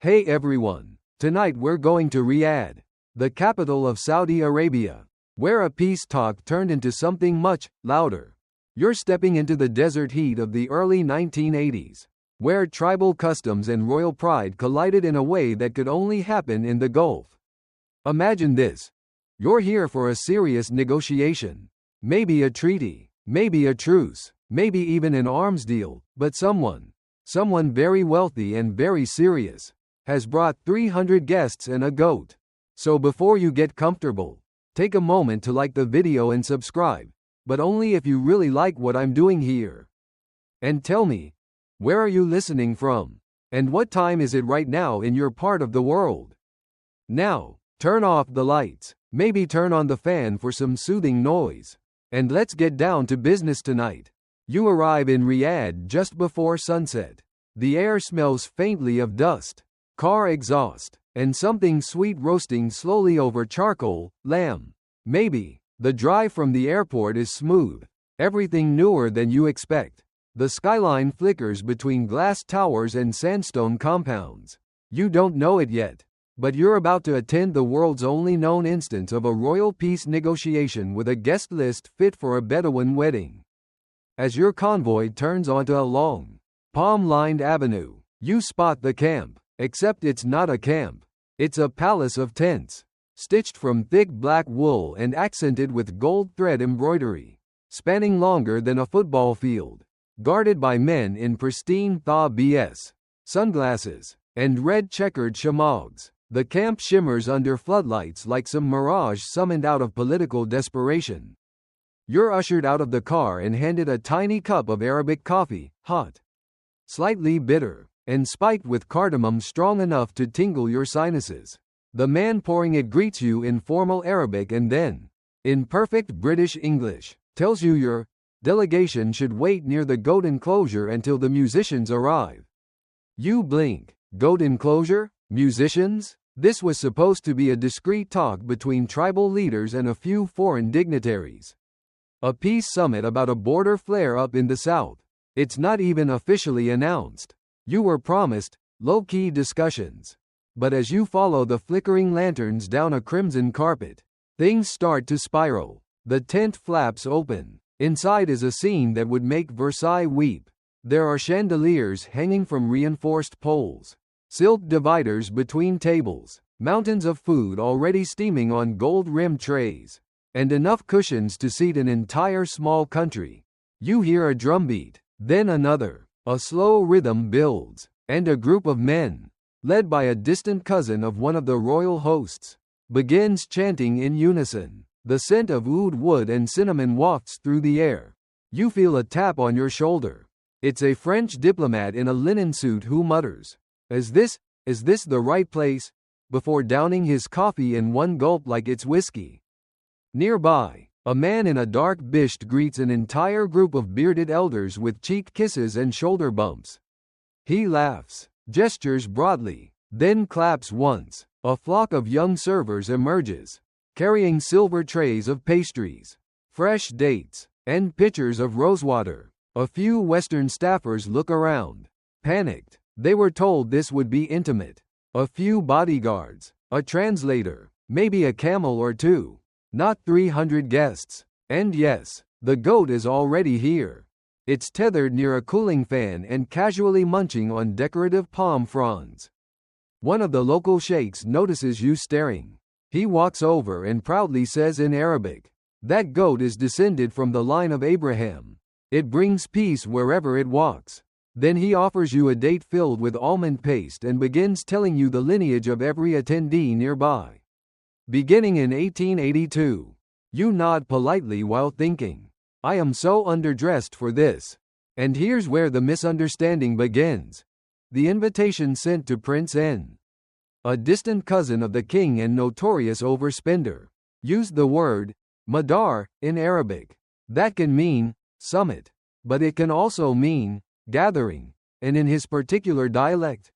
Hey everyone, tonight we're going to Riyadh, the capital of Saudi Arabia, where a peace talk turned into something much louder. You're stepping into the desert heat of the early 1980s, where tribal customs and royal pride collided in a way that could only happen in the Gulf. Imagine this. You're here for a serious negotiation. Maybe a treaty, maybe a truce, maybe even an arms deal, but someone very wealthy and very serious, has brought 300 guests and a goat. So before you get comfortable, take a moment to like the video and subscribe, but only if you really like what I'm doing here. And tell me, where are you listening from? And what time is it right now in your part of the world? Now, turn off the lights, maybe turn on the fan for some soothing noise. And let's get down to business tonight. You arrive in Riyadh just before sunset. The air smells faintly of dust, car exhaust, and something sweet roasting slowly over charcoal, lamb. Maybe. The drive from the airport is smooth. Everything newer than you expect. The skyline flickers between glass towers and sandstone compounds. You don't know it yet, but you're about to attend the world's only known instance of a royal peace negotiation with a guest list fit for a Bedouin wedding. As your convoy turns onto a long, palm-lined avenue, you spot the camp. Except it's not a camp. It's a palace of tents, stitched from thick black wool and accented with gold thread embroidery, spanning longer than a football field, guarded by men in pristine BS, sunglasses, and red checkered chamogs. The camp shimmers under floodlights like some mirage summoned out of political desperation. You're ushered out of the car and handed a tiny cup of Arabic coffee, hot, slightly bitter, and spiked with cardamom strong enough to tingle your sinuses. The man pouring it greets you in formal Arabic and then, in perfect British English, tells you your delegation should wait near the goat enclosure until the musicians arrive. You blink. Goat enclosure? Musicians? This was supposed to be a discreet talk between tribal leaders and a few foreign dignitaries. A peace summit about a border flare-up in the south. It's not even officially announced. You were promised low-key discussions. But as you follow the flickering lanterns down a crimson carpet, things start to spiral. The tent flaps open. Inside is a scene that would make Versailles weep. There are chandeliers hanging from reinforced poles, silk dividers between tables, mountains of food already steaming on gold-rimmed trays, and enough cushions to seat an entire small country. You hear a drumbeat, then another. A slow rhythm builds, and a group of men, led by a distant cousin of one of the royal hosts, begins chanting in unison. The scent of oud wood and cinnamon wafts through the air. You feel a tap on your shoulder. It's a French diplomat in a linen suit who mutters, Is this the right place?" before downing his coffee in one gulp like it's whiskey. Nearby, a man in a dark bisht greets an entire group of bearded elders with cheek kisses and shoulder bumps. He laughs, gestures broadly, then claps once. A flock of young servers emerges, carrying silver trays of pastries, fresh dates, and pitchers of rosewater. A few Western staffers look around, panicked. They were told this would be intimate. A few bodyguards, a translator, maybe a camel or two. Not 300 guests. And yes, the goat is already here. It's tethered near a cooling fan and casually munching on decorative palm fronds. One of the local sheikhs notices you staring. He walks over and proudly says in Arabic, "That goat is descended from the line of Abraham. It brings peace wherever it walks." Then he offers you a date filled with almond paste and begins telling you the lineage of every attendee nearby. Beginning in 1882. You nod politely while thinking, "I am so underdressed for this." And here's where the misunderstanding begins. The invitation sent to Prince N, a distant cousin of the king and notorious overspender, used the word madar in Arabic. That can mean summit, but it can also mean gathering, and in his particular dialect,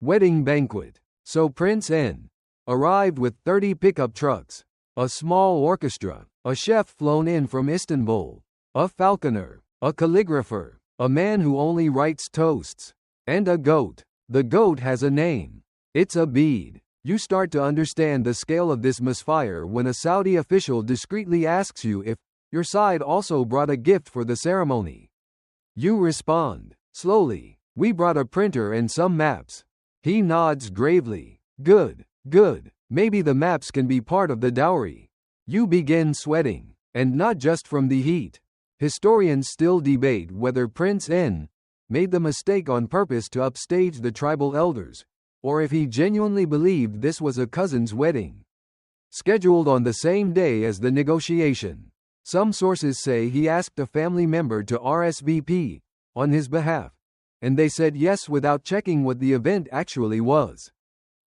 wedding banquet. So Prince N arrived with 30 pickup trucks, a small orchestra, a chef flown in from Istanbul, a falconer, a calligrapher, a man who only writes toasts, and a goat. The goat has a name. It's a bead. You start to understand the scale of this misfire when a Saudi official discreetly asks you if your side also brought a gift for the ceremony. You respond, slowly, "We brought a printer and some maps." He nods gravely. "Good, good. Maybe the maps can be part of the dowry." You begin sweating, and not just from the heat. Historians still debate whether Prince N made the mistake on purpose to upstage the tribal elders, or if he genuinely believed this was a cousin's wedding, scheduled on the same day as the negotiation. Some sources say he asked a family member to RSVP on his behalf, and they said yes without checking what the event actually was.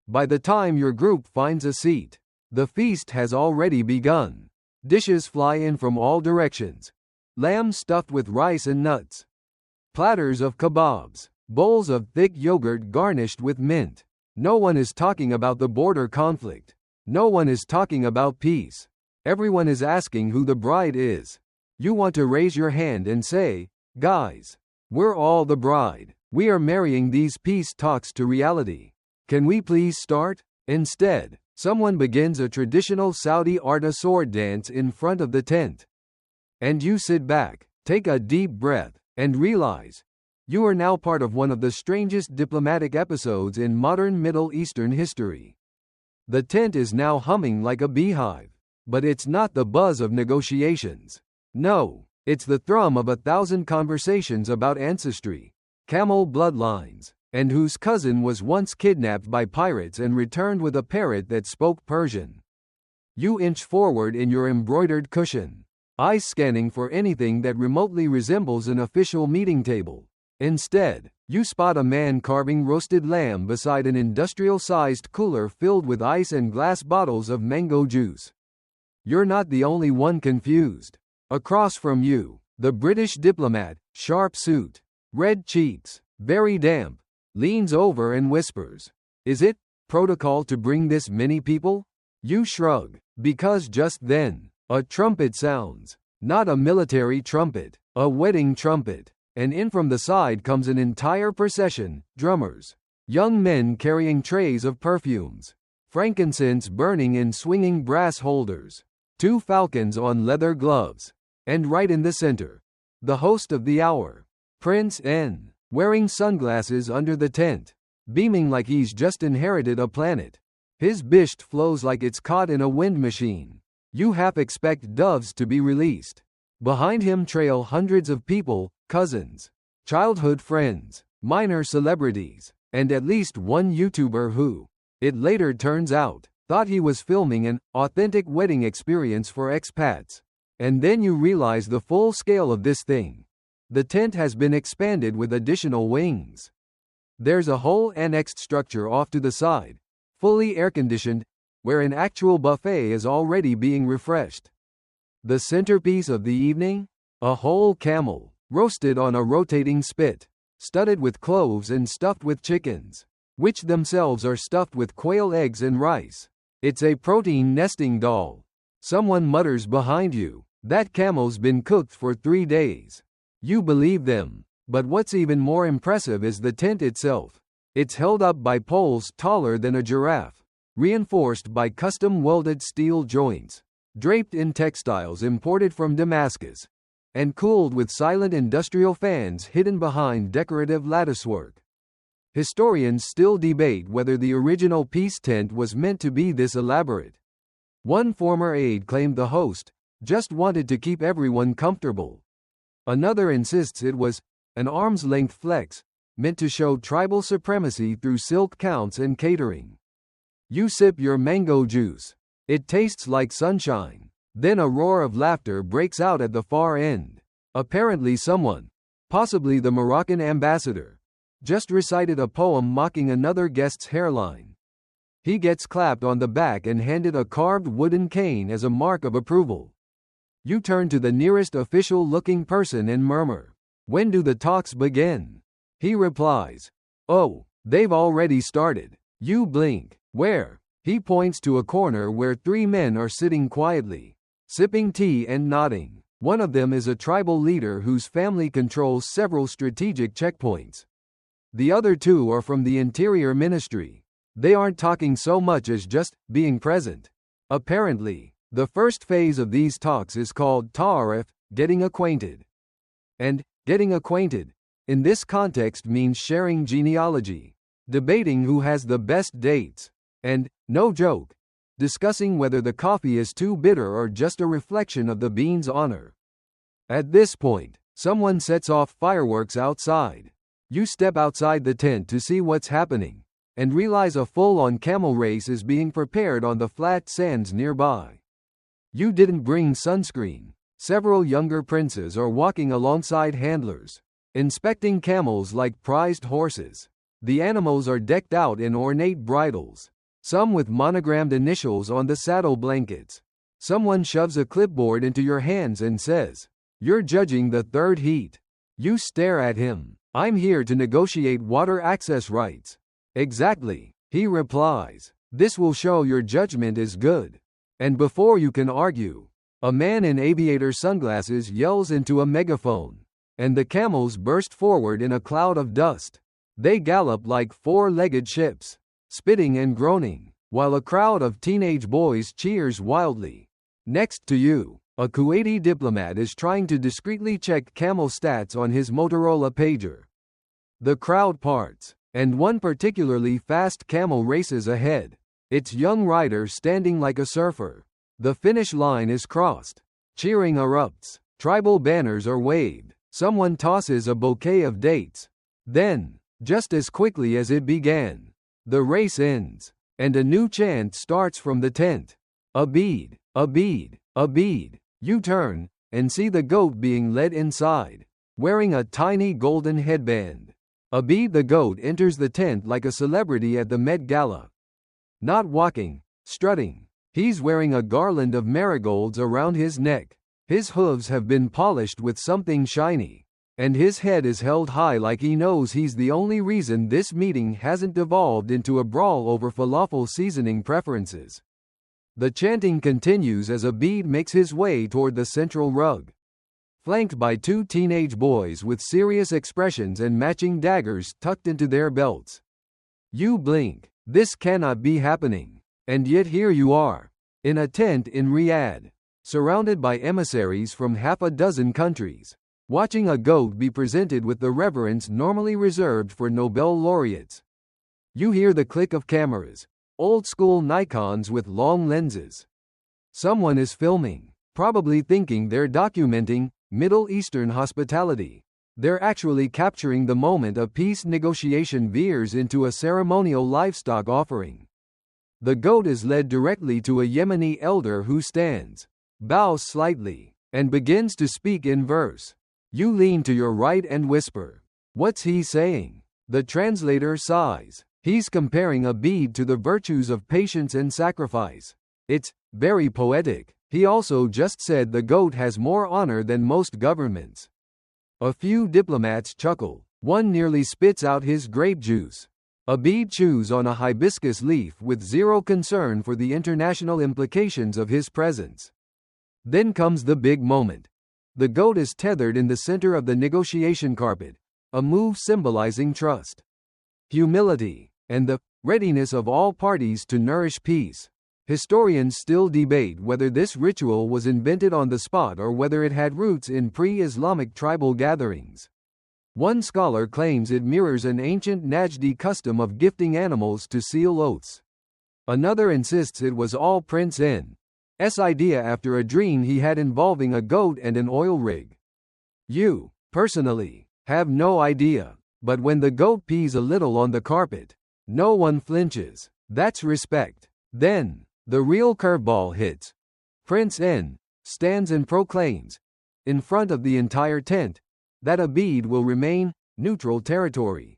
By the time your group finds a seat, the feast has already begun. Dishes fly in from all directions. Lamb stuffed with rice and nuts. Platters of kebabs. Bowls of thick yogurt garnished with mint. No one is talking about the border conflict. No one is talking about peace. Everyone is asking who the bride is. You want to raise your hand and say, "Guys, we're all the bride. We are marrying these peace talks to reality. Can we please start?" Instead, someone begins a traditional Saudi art sword dance in front of the tent. And you sit back, take a deep breath, and realize you are now part of one of the strangest diplomatic episodes in modern Middle Eastern history. The tent is now humming like a beehive. But it's not the buzz of negotiations. No, it's the thrum of 1,000 conversations about ancestry, camel bloodlines, and whose cousin was once kidnapped by pirates and returned with a parrot that spoke Persian. You inch forward in your embroidered cushion, eyes scanning for anything that remotely resembles an official meeting table. Instead, you spot a man carving roasted lamb beside an industrial-sized cooler filled with ice and glass bottles of mango juice. You're not the only one confused. Across from you, the British diplomat, sharp suit, red cheeks, very damp, leans over and whispers, "Is it protocol to bring this many people?" You shrug, because just then, a trumpet sounds. Not a military trumpet, a wedding trumpet. And in from the side comes an entire procession, drummers, young men carrying trays of perfumes, frankincense burning in swinging brass holders, 2 falcons on leather gloves, and right in the center, the host of the hour, Prince N, wearing sunglasses under the tent, beaming like he's just inherited a planet. His bisht flows like it's caught in a wind machine. You half expect doves to be released. Behind him trail hundreds of people, cousins, childhood friends, minor celebrities, and at least one YouTuber who, it later turns out, thought he was filming an authentic wedding experience for expats. And then you realize the full scale of this thing. The tent has been expanded with additional wings. There's a whole annexed structure off to the side, fully air-conditioned, where an actual buffet is already being refreshed. The centerpiece of the evening? A whole camel, roasted on a rotating spit, studded with cloves and stuffed with chickens, which themselves are stuffed with quail eggs and rice. It's a protein nesting doll. Someone mutters behind you, "That camel's been cooked for 3 days." You believe them. But what's even more impressive is the tent itself. It's held up by poles taller than a giraffe, reinforced by custom-welded steel joints, draped in textiles imported from Damascus, and cooled with silent industrial fans hidden behind decorative latticework. Historians still debate whether the original peace tent was meant to be this elaborate. One former aide claimed the host just wanted to keep everyone comfortable. Another insists it was an arm's-length flex, meant to show tribal supremacy through silk counts and catering. You sip your mango juice. It tastes like sunshine. Then a roar of laughter breaks out at the far end. Apparently someone, possibly the Moroccan ambassador, just recited a poem mocking another guest's hairline. He gets clapped on the back and handed a carved wooden cane as a mark of approval. You turn to the nearest official-looking person and murmur, "When do the talks begin?" He replies, "Oh, they've already started." You blink. "Where?" He points to a corner where 3 men are sitting quietly, sipping tea and nodding. One of them is a tribal leader whose family controls several strategic checkpoints. The other 2 are from the Interior Ministry. They aren't talking so much as just being present. Apparently, the first phase of these talks is called ta'aruf, getting acquainted. And getting acquainted, in this context, means sharing genealogy, debating who has the best dates, and, no joke, discussing whether the coffee is too bitter or just a reflection of the bean's honor. At this point, someone sets off fireworks outside. You step outside the tent to see what's happening, and realize a full-on camel race is being prepared on the flat sands nearby. You didn't bring sunscreen. Several younger princes are walking alongside handlers, inspecting camels like prized horses. The animals are decked out in ornate bridles, some with monogrammed initials on the saddle blankets. Someone shoves a clipboard into your hands and says, "You're judging the third heat." You stare at him. "I'm here to negotiate water access rights." "Exactly," he replies. "This will show your judgment is good." And before you can argue, a man in aviator sunglasses yells into a megaphone, and the camels burst forward in a cloud of dust. They gallop like four-legged ships, spitting and groaning, while a crowd of teenage boys cheers wildly. Next to you, a Kuwaiti diplomat is trying to discreetly check camel stats on his Motorola pager. The crowd parts, and one particularly fast camel races ahead, its young rider standing like a surfer. The finish line is crossed. Cheering erupts. Tribal banners are waved. Someone tosses a bouquet of dates. Then, just as quickly as it began, the race ends, and a new chant starts from the tent. A bead, a bead, a bead. You turn, and see the goat being led inside, wearing a tiny golden headband. Abid the goat enters the tent like a celebrity at the Met Gala. Not walking, strutting. He's wearing a garland of marigolds around his neck. His hooves have been polished with something shiny, and his head is held high like he knows he's the only reason this meeting hasn't devolved into a brawl over falafel seasoning preferences. The chanting continues as Abid makes his way toward the central rug, flanked by two teenage boys with serious expressions and matching daggers tucked into their belts. You blink. This cannot be happening. And yet here you are, in a tent in Riyadh, surrounded by emissaries from half a dozen countries, watching a goat be presented with the reverence normally reserved for Nobel laureates. You hear the click of cameras, old-school Nikons with long lenses. Someone is filming, probably thinking they're documenting Middle Eastern hospitality. They're actually capturing the moment a peace negotiation veers into a ceremonial livestock offering. The goat is led directly to a Yemeni elder who stands, bows slightly, and begins to speak in verse. You lean to your right and whisper, "What's he saying?" The translator sighs. He's comparing a bead to the virtues of patience and sacrifice. It's very poetic. He also just said the goat has more honor than most governments. A few diplomats chuckle. One nearly spits out his grape juice. Abid chews on a hibiscus leaf with zero concern for the international implications of his presence. Then comes the big moment. The goat is tethered in the center of the negotiation carpet, a move symbolizing trust, humility, and the readiness of all parties to nourish peace. Historians still debate whether this ritual was invented on the spot or whether it had roots in pre-Islamic tribal gatherings. One scholar claims it mirrors an ancient Najdi custom of gifting animals to seal oaths. Another insists it was all Prince N's idea after a dream he had involving a goat and an oil rig. You, personally, have no idea, but when the goat pees a little on the carpet, no one flinches. That's respect. Then, the real curveball hits. Prince N stands and proclaims, in front of the entire tent, that Abid will remain neutral territory.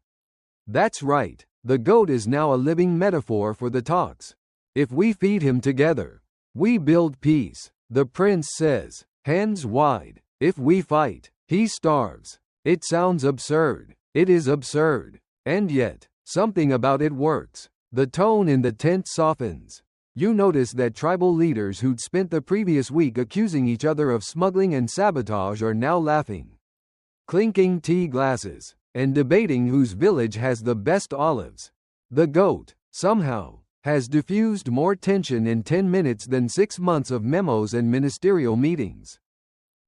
That's right, the goat is now a living metaphor for the talks. If we feed him together, we build peace, the prince says, hands wide. If we fight, he starves. It sounds absurd. It is absurd. And yet, something about it works. The tone in the tent softens. You notice that tribal leaders who'd spent the previous week accusing each other of smuggling and sabotage are now laughing, clinking tea glasses, and debating whose village has the best olives. The goat, somehow, has diffused more tension in 10 minutes than 6 months of memos and ministerial meetings.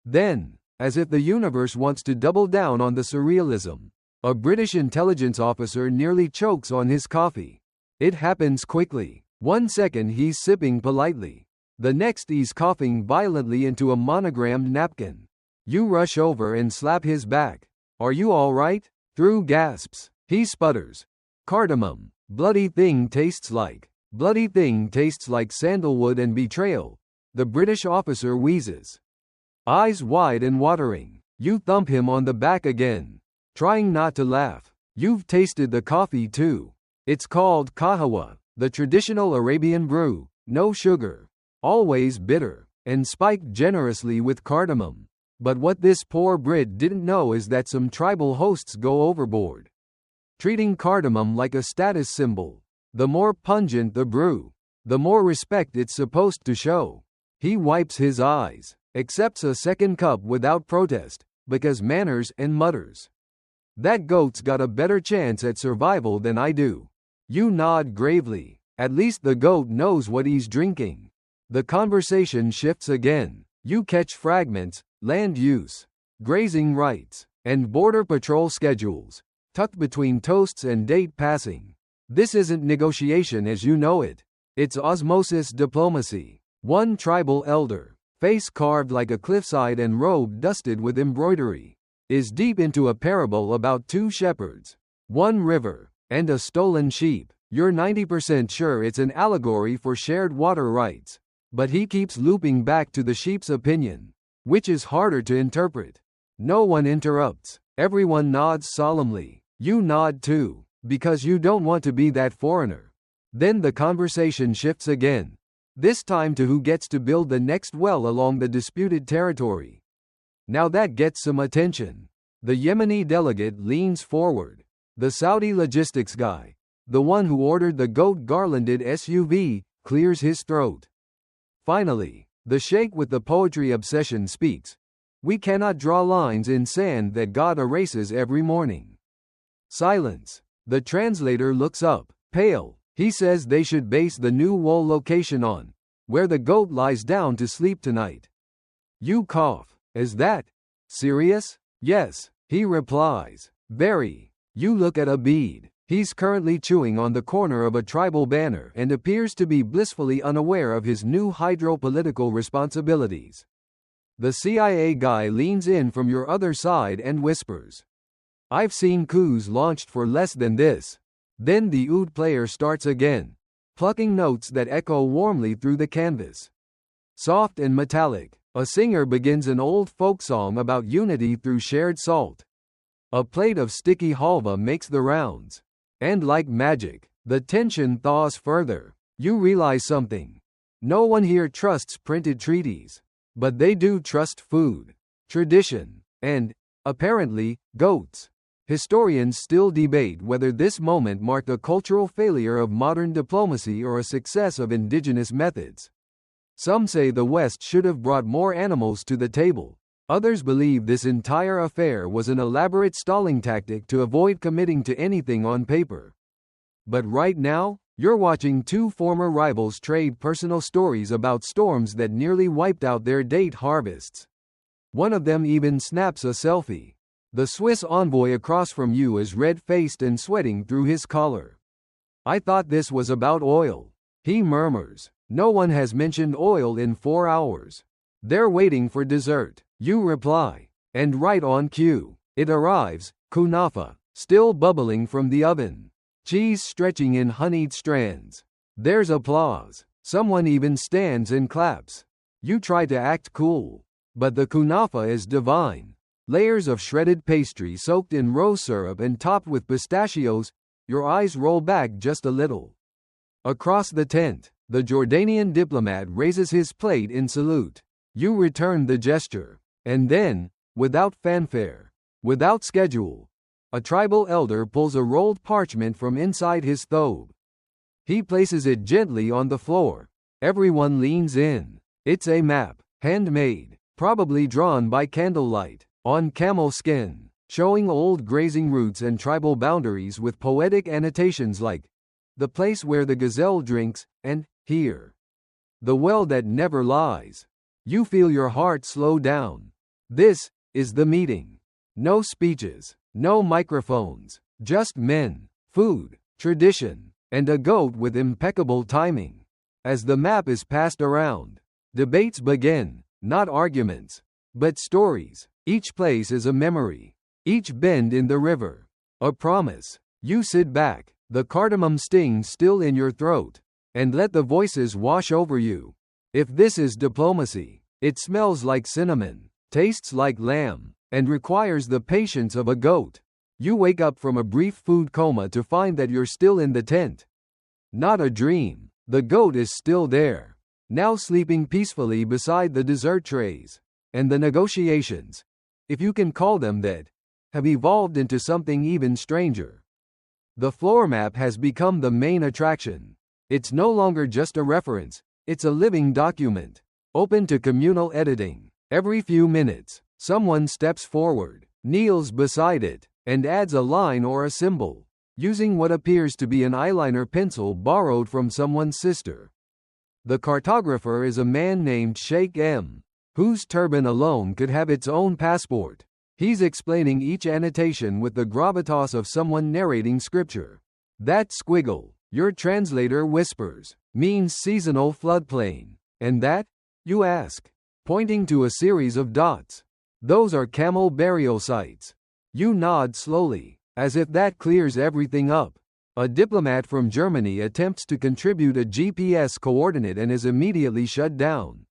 Then, as if the universe wants to double down on the surrealism, a British intelligence officer nearly chokes on his coffee. It happens quickly. 1 second he's sipping politely. The next he's coughing violently into a monogrammed napkin. You rush over and slap his back. "Are you all right?" Through gasps, he sputters. "Cardamom. Bloody thing tastes like. Bloody thing tastes like sandalwood and betrayal." The British officer wheezes, eyes wide and watering. You thump him on the back again, trying not to laugh. "You've tasted the coffee too. It's called kahwa, the traditional Arabian brew, no sugar, always bitter, and spiked generously with cardamom." But what this poor Brit didn't know is that some tribal hosts go overboard, treating cardamom like a status symbol. The more pungent the brew, the more respect it's supposed to show. He wipes his eyes, accepts a second cup without protest, because manners, and mutters, "That goat's got a better chance at survival than I do." You nod gravely. At least the goat knows what he's drinking. The conversation shifts again. You catch fragments: land use, grazing rights, and border patrol schedules, tucked between toasts and date passing. This isn't negotiation as you know it. It's osmosis diplomacy. One tribal elder, face carved like a cliffside and robe dusted with embroidery, is deep into a parable about 2 shepherds, 1 river, and a stolen sheep. You're 90% sure it's an allegory for shared water rights, but he keeps looping back to the sheep's opinion, which is harder to interpret. No one interrupts. Everyone nods solemnly. You nod too, because you don't want to be that foreigner. Then the conversation shifts again, this time to who gets to build the next well along the disputed territory. Now that gets some attention. The Yemeni delegate leans forward. The Saudi logistics guy, the one who ordered the goat-garlanded SUV, clears his throat. Finally, the sheikh with the poetry obsession speaks. "We cannot draw lines in sand that God erases every morning." Silence. The translator looks up, pale. He says they should base the new wool location on where the goat lies down to sleep tonight. You cough. "Is that serious?" "Yes," he replies. "Very." You look at a bead. He's currently chewing on the corner of a tribal banner and appears to be blissfully unaware of his new hydropolitical responsibilities. The CIA guy leans in from your other side and whispers, "I've seen coups launched for less than this." Then the oud player starts again, plucking notes that echo warmly through the canvas. Soft and metallic, a singer begins an old folk song about unity through shared salt. A plate of sticky halva makes the rounds. And like magic, the tension thaws further. You realize something. No one here trusts printed treaties. But they do trust food, tradition, and, apparently, goats. Historians still debate whether this moment marked a cultural failure of modern diplomacy or a success of indigenous methods. Some say the West should have brought more animals to the table. Others believe this entire affair was an elaborate stalling tactic to avoid committing to anything on paper. But right now, you're watching 2 former rivals trade personal stories about storms that nearly wiped out their date harvests. One of them even snaps a selfie. The Swiss envoy across from you is red-faced and sweating through his collar. "I thought this was about oil," he murmurs. "No one has mentioned oil in 4 hours. They're waiting for dessert." You reply. And right on cue, it arrives, kunafa, still bubbling from the oven. Cheese stretching in honeyed strands. There's applause. Someone even stands and claps. You try to act cool. But the kunafa is divine. Layers of shredded pastry soaked in rose syrup and topped with pistachios. Your eyes roll back just a little. Across the tent, the Jordanian diplomat raises his plate in salute. You return the gesture. And then, without fanfare, without schedule, a tribal elder pulls a rolled parchment from inside his thobe. He places it gently on the floor. Everyone leans in. It's a map, handmade, probably drawn by candlelight, on camel skin, showing old grazing routes and tribal boundaries with poetic annotations like, the place where the gazelle drinks, and, here, the well that never lies. You feel your heart slow down. This is the meeting. No speeches, no microphones, just men, food, tradition, and a goat with impeccable timing. As the map is passed around, debates begin, not arguments, but stories. Each place is a memory. Each bend in the river, a promise. You sit back, the cardamom sting still in your throat, and let the voices wash over you. If this is diplomacy, it smells like cinnamon, tastes like lamb, and requires the patience of a goat. You wake up from a brief food coma to find that you're still in the tent. Not a dream. The goat is still there, now sleeping peacefully beside the dessert trays. And the negotiations, if you can call them that, have evolved into something even stranger. The floor map has become the main attraction. It's no longer just a reference, it's a living document, open to communal editing. Every few minutes, someone steps forward, kneels beside it, and adds a line or a symbol, using what appears to be an eyeliner pencil borrowed from someone's sister. The cartographer is a man named Sheikh M, whose turban alone could have its own passport. He's explaining each annotation with the gravitas of someone narrating scripture. That squiggle, your translator whispers, means seasonal floodplain. And that, you ask, pointing to a series of dots. Those are camel burial sites. You nod slowly, as if that clears everything up. A diplomat from Germany attempts to contribute a GPS coordinate and is immediately shut down.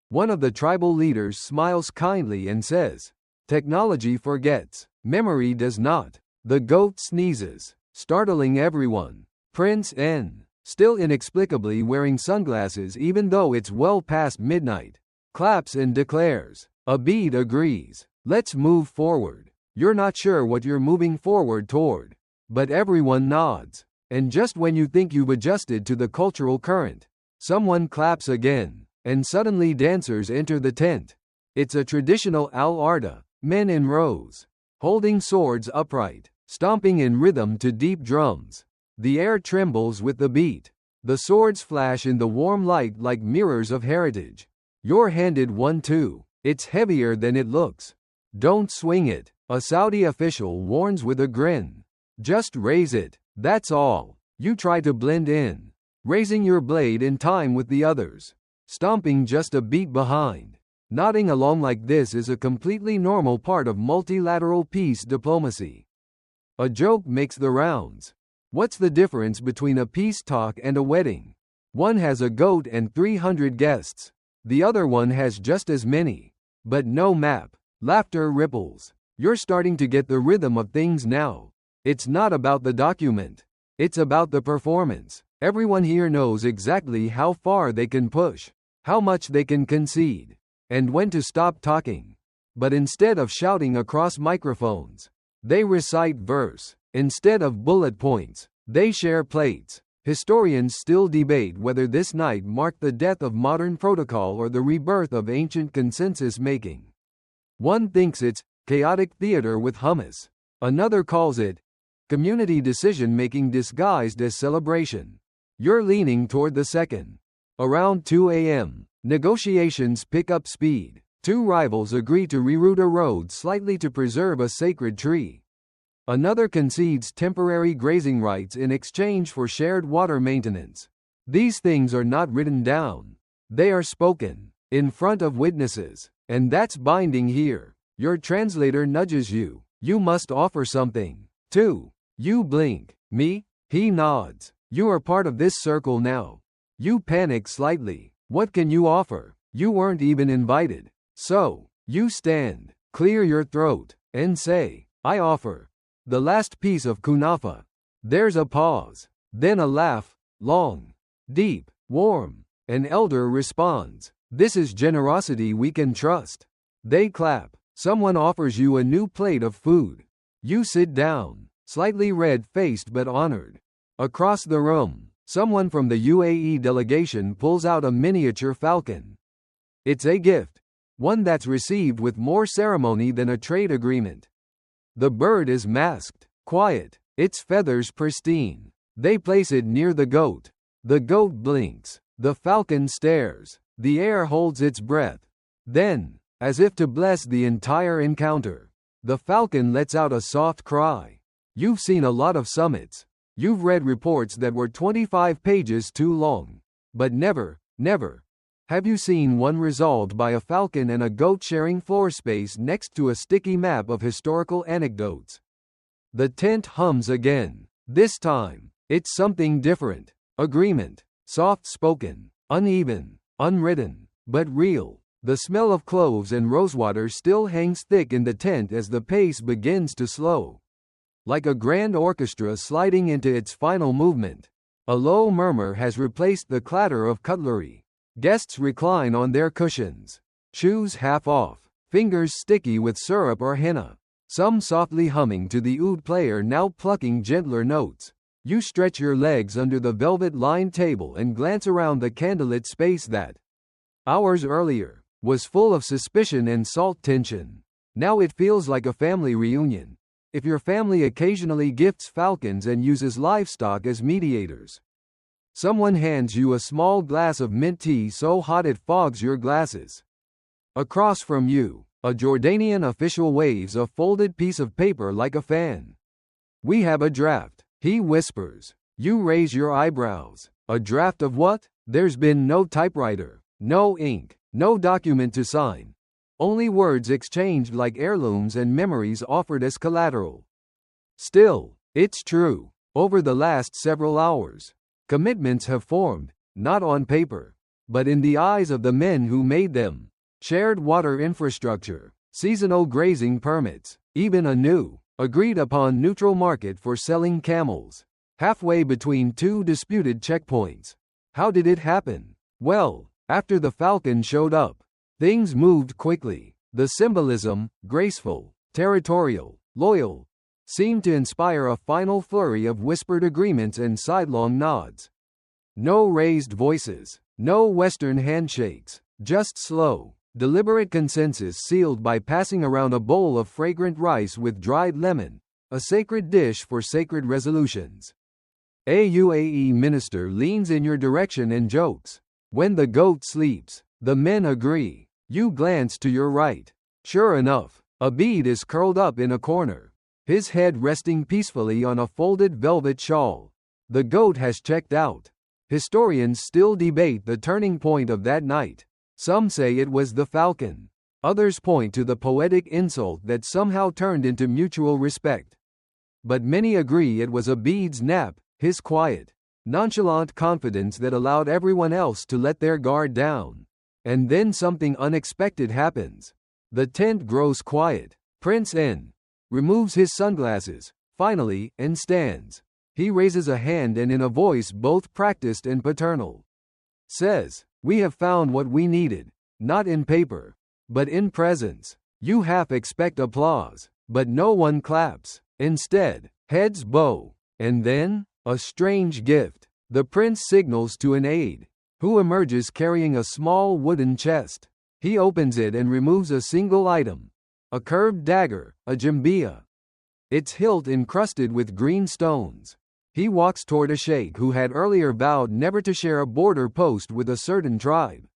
One of the tribal leaders smiles kindly and says, "Technology forgets, memory does not." The goat sneezes, startling everyone. Prince N, still inexplicably wearing sunglasses even though it's well past midnight, claps and declares, "Abid agrees. Let's move forward." You're not sure what you're moving forward toward, but everyone nods. And just when you think you've adjusted to the cultural current, someone claps again, and suddenly dancers enter the tent. It's a traditional al-arda, men in rows, holding swords upright, stomping in rhythm to deep drums. The air trembles with the beat. The swords flash in the warm light like mirrors of heritage. You're handed one too. It's heavier than it looks. Don't swing it, a Saudi official warns with a grin. Just raise it, that's all. You try to blend in, raising your blade in time with the others, stomping just a beat behind. Nodding along like this is a completely normal part of multilateral peace diplomacy. A joke makes the rounds. What's the difference between a peace talk and a wedding? One has a goat and 300 guests. The other one has just as many, but no map. Laughter ripples. You're starting to get the rhythm of things now. It's not about the document. It's about the performance. Everyone here knows exactly how far they can push, how much they can concede, and when to stop talking. But instead of shouting across microphones, they recite verse. Instead of bullet points, they share plates. Historians still debate whether this night marked the death of modern protocol or the rebirth of ancient consensus making. One thinks it's chaotic theater with hummus. Another calls it community decision-making disguised as celebration. You're leaning toward the second. Around 2 a.m., negotiations pick up speed. Two rivals agree to reroute a road slightly to preserve a sacred tree. Another concedes temporary grazing rights in exchange for shared water maintenance. These things are not written down. They are spoken, in front of witnesses, and that's binding here. Your translator nudges you. You must offer something, too. You blink. Me? He nods. You are part of this circle now. You panic slightly. What can you offer? You weren't even invited. So, you stand, clear your throat, and say, "I offer the last piece of kunafa." There's a pause. Then a laugh, long, deep, warm. An elder responds, "This is generosity we can trust." They clap. Someone offers you a new plate of food. You sit down, slightly red-faced but honored. Across the room, someone from the UAE delegation pulls out a miniature falcon. It's a gift, one that's received with more ceremony than a trade agreement. The bird is masked, quiet, its feathers pristine. They place it near the goat. The goat blinks. The falcon stares. The air holds its breath. Then, as if to bless the entire encounter, the falcon lets out a soft cry. You've seen a lot of summits. You've read reports that were 25 pages too long. But never, never, have you seen one resolved by a falcon and a goat sharing floor space next to a sticky map of historical anecdotes. The tent hums again. This time, it's something different. Agreement. Soft-spoken. Uneven. Unwritten. But real. The smell of cloves and rosewater still hangs thick in the tent as the pace begins to slow. Like a grand orchestra sliding into its final movement. A low murmur has replaced the clatter of cutlery. Guests recline on their cushions. Shoes half off. Fingers sticky with syrup or henna. Some softly humming to the oud player now plucking gentler notes. You stretch your legs under the velvet-lined table and glance around the candlelit space that, hours earlier, was full of suspicion and salt tension. Now it feels like a family reunion. If your family occasionally gifts falcons and uses livestock as mediators. Someone hands you a small glass of mint tea so hot it fogs your glasses. Across from you, a Jordanian official waves a folded piece of paper like a fan. We have a draft, he whispers. You raise your eyebrows. A draft of what? There's been no typewriter, no ink, no document to sign. Only words exchanged like heirlooms and memories offered as collateral. Still, it's true. Over the last several hours, commitments have formed, not on paper, but in the eyes of the men who made them. Shared water infrastructure, seasonal grazing permits, even a new, agreed-upon neutral market for selling camels. Halfway between two disputed checkpoints. How did it happen? Well, after the falcon showed up, things moved quickly. The symbolism, graceful, territorial, loyal, seemed to inspire a final flurry of whispered agreements and sidelong nods. No raised voices, no Western handshakes, just slow, deliberate consensus sealed by passing around a bowl of fragrant rice with dried lemon, a sacred dish for sacred resolutions. A UAE minister leans in your direction and jokes. When the goat sleeps, the men agree. You glance to your right. Sure enough, Abid is curled up in a corner, his head resting peacefully on a folded velvet shawl. The goat has checked out. Historians still debate the turning point of that night. Some say it was the falcon. Others point to the poetic insult that somehow turned into mutual respect. But many agree it was Abid's nap, his quiet, nonchalant confidence that allowed everyone else to let their guard down. And then something unexpected happens. The tent grows quiet. Prince N removes his sunglasses, finally, and stands. He raises a hand and in a voice both practiced and paternal, says, "We have found what we needed, not in paper, but in presence." You half expect applause, but no one claps. Instead, heads bow. And then, a strange gift. The prince signals to an aide, who emerges carrying a small wooden chest. He opens it and removes a single item. A curved dagger, a jambia. Its hilt encrusted with green stones. He walks toward a sheikh who had earlier vowed never to share a border post with a certain tribe.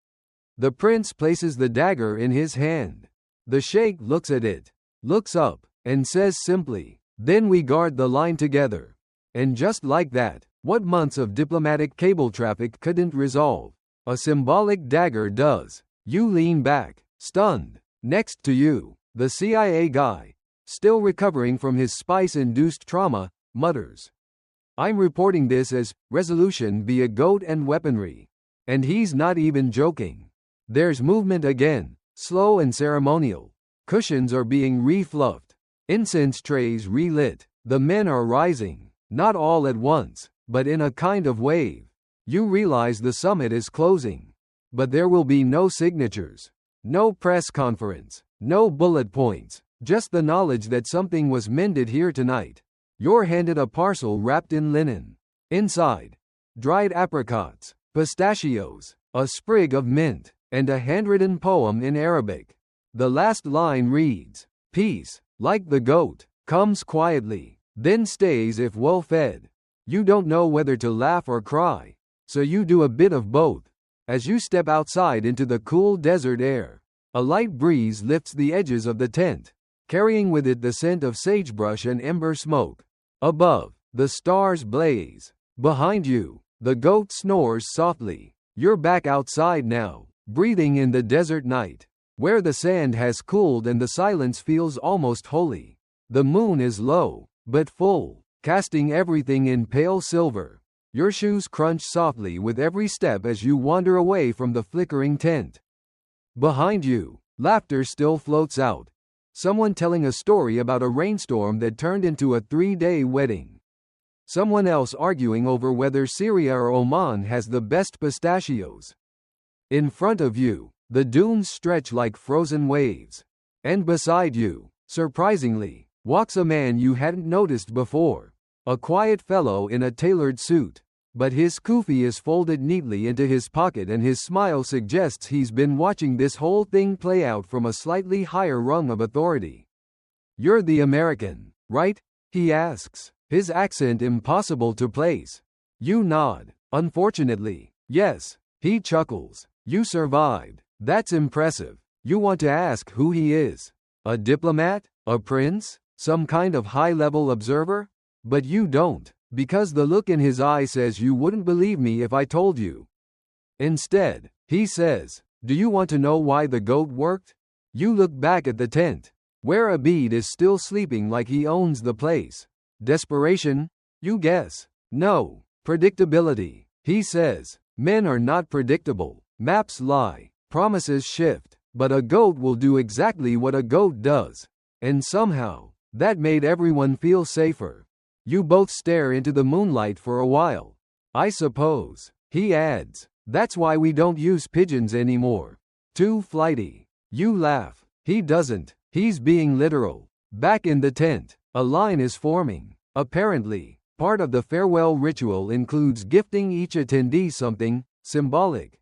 The prince places the dagger in his hand. The sheikh looks at it, looks up, and says simply, "Then we guard the line together." And just like that, what months of diplomatic cable traffic couldn't resolve, a symbolic dagger does. You lean back, stunned. Next to you, the CIA guy, still recovering from his spice-induced trauma, mutters, "I'm reporting this as resolution via goat and weaponry." And he's not even joking. There's movement again, slow and ceremonial. Cushions are being refluffed. Incense trays relit. The men are rising, not all at once, but in a kind of wave. You realize the summit is closing. But there will be no signatures, no press conference, no bullet points, just the knowledge that something was mended here tonight. You're handed a parcel wrapped in linen. Inside, dried apricots, pistachios, a sprig of mint, and a handwritten poem in Arabic. The last line reads, "Peace, like the goat, comes quietly, then stays if well fed." You don't know whether to laugh or cry, so you do a bit of both. As you step outside into the cool desert air, a light breeze lifts the edges of the tent, carrying with it the scent of sagebrush and ember smoke. Above, the stars blaze. Behind you, the goat snores softly. You're back outside now, breathing in the desert night, where the sand has cooled and the silence feels almost holy. The moon is low, but full, casting everything in pale silver. Your shoes crunch softly with every step as you wander away from the flickering tent. Behind you, laughter still floats out. Someone telling a story about a rainstorm that turned into a 3-day wedding. Someone else arguing over whether Syria or Oman has the best pistachios. In front of you, the dunes stretch like frozen waves. And beside you, surprisingly, walks a man you hadn't noticed before. A quiet fellow in a tailored suit. But his kufi is folded neatly into his pocket and his smile suggests he's been watching this whole thing play out from a slightly higher rung of authority. "You're the American, right?" he asks, his accent impossible to place. You nod. "Unfortunately, yes." He chuckles. "You survived. That's impressive." You want to ask who he is. A diplomat? A prince? Some kind of high-level observer? But you don't, because the look in his eye says you wouldn't believe me if I told you. Instead, he says, "Do you want to know why the goat worked?" You look back at the tent, where Abid is still sleeping like he owns the place. Desperation? You guess. No. Predictability. He says, "Men are not predictable. Maps lie. Promises shift. But a goat will do exactly what a goat does." And somehow, that made everyone feel safer. You both stare into the moonlight for a while. "I suppose," he adds, "that's why we don't use pigeons anymore. Too flighty." You laugh. He doesn't. He's being literal. Back in the tent, a line is forming. Apparently, part of the farewell ritual includes gifting each attendee something symbolic.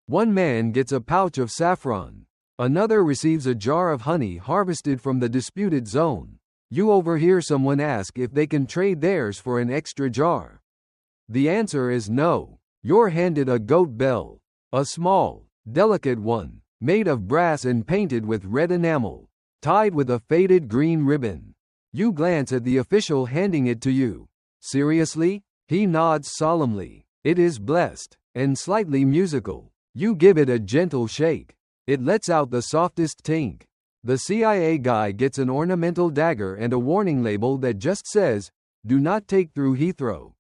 One man gets a pouch of saffron. Another receives a jar of honey harvested from the disputed zone. You overhear someone ask if they can trade theirs for an extra jar. The answer is no. You're handed a goat bell. A small, delicate one, made of brass and painted with red enamel, tied with a faded green ribbon. You glance at the official handing it to you. "Seriously?" He nods solemnly. "It is blessed, and slightly musical." You give it a gentle shake. It lets out the softest tink. The CIA guy gets an ornamental dagger and a warning label that just says, "Do not take through Heathrow."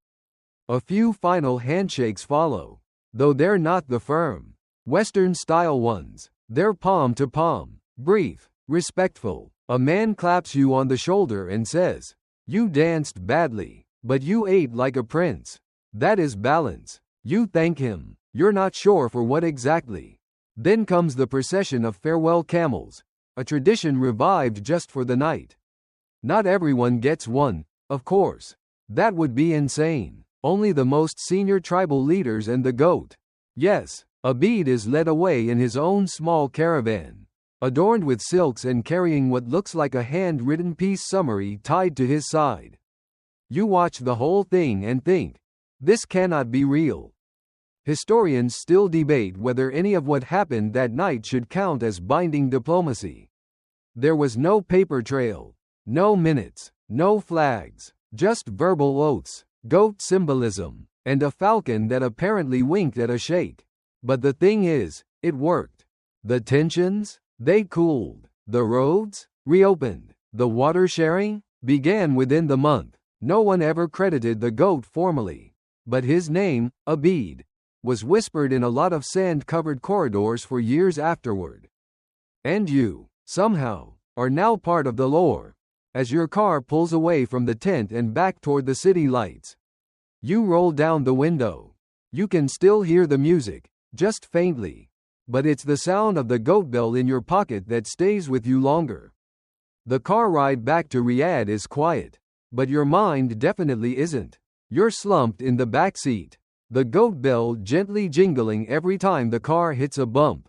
A few final handshakes follow, though they're not the firm, Western-style ones. They're palm to palm, brief, respectful. A man claps you on the shoulder and says, "You danced badly, but you ate like a prince. That is balance." You thank him. You're not sure for what exactly. Then comes the procession of farewell camels, a tradition revived just for the night. Not everyone gets one, of course. That would be insane. Only the most senior tribal leaders and the goat. Yes, Abid is led away in his own small caravan, adorned with silks and carrying what looks like a hand-written peace summary tied to his side. You watch the whole thing and think, this cannot be real. Historians still debate whether any of what happened that night should count as binding diplomacy. There was no paper trail, no minutes, no flags, just verbal oaths, goat symbolism, and a falcon that apparently winked at a sheikh. But the thing is, it worked. The tensions? They cooled. The roads? Reopened. The water sharing? Began within the month. No one ever credited the goat formally. But his name, Abid, was whispered in a lot of sand-covered corridors for years afterward. And you, somehow, are now part of the lore. As your car pulls away from the tent and back toward the city lights, you roll down the window. You can still hear the music, just faintly. But it's the sound of the goat bell in your pocket that stays with you longer. The car ride back to Riyadh is quiet. But your mind definitely isn't. You're slumped in the back seat, the goat bell gently jingling every time the car hits a bump.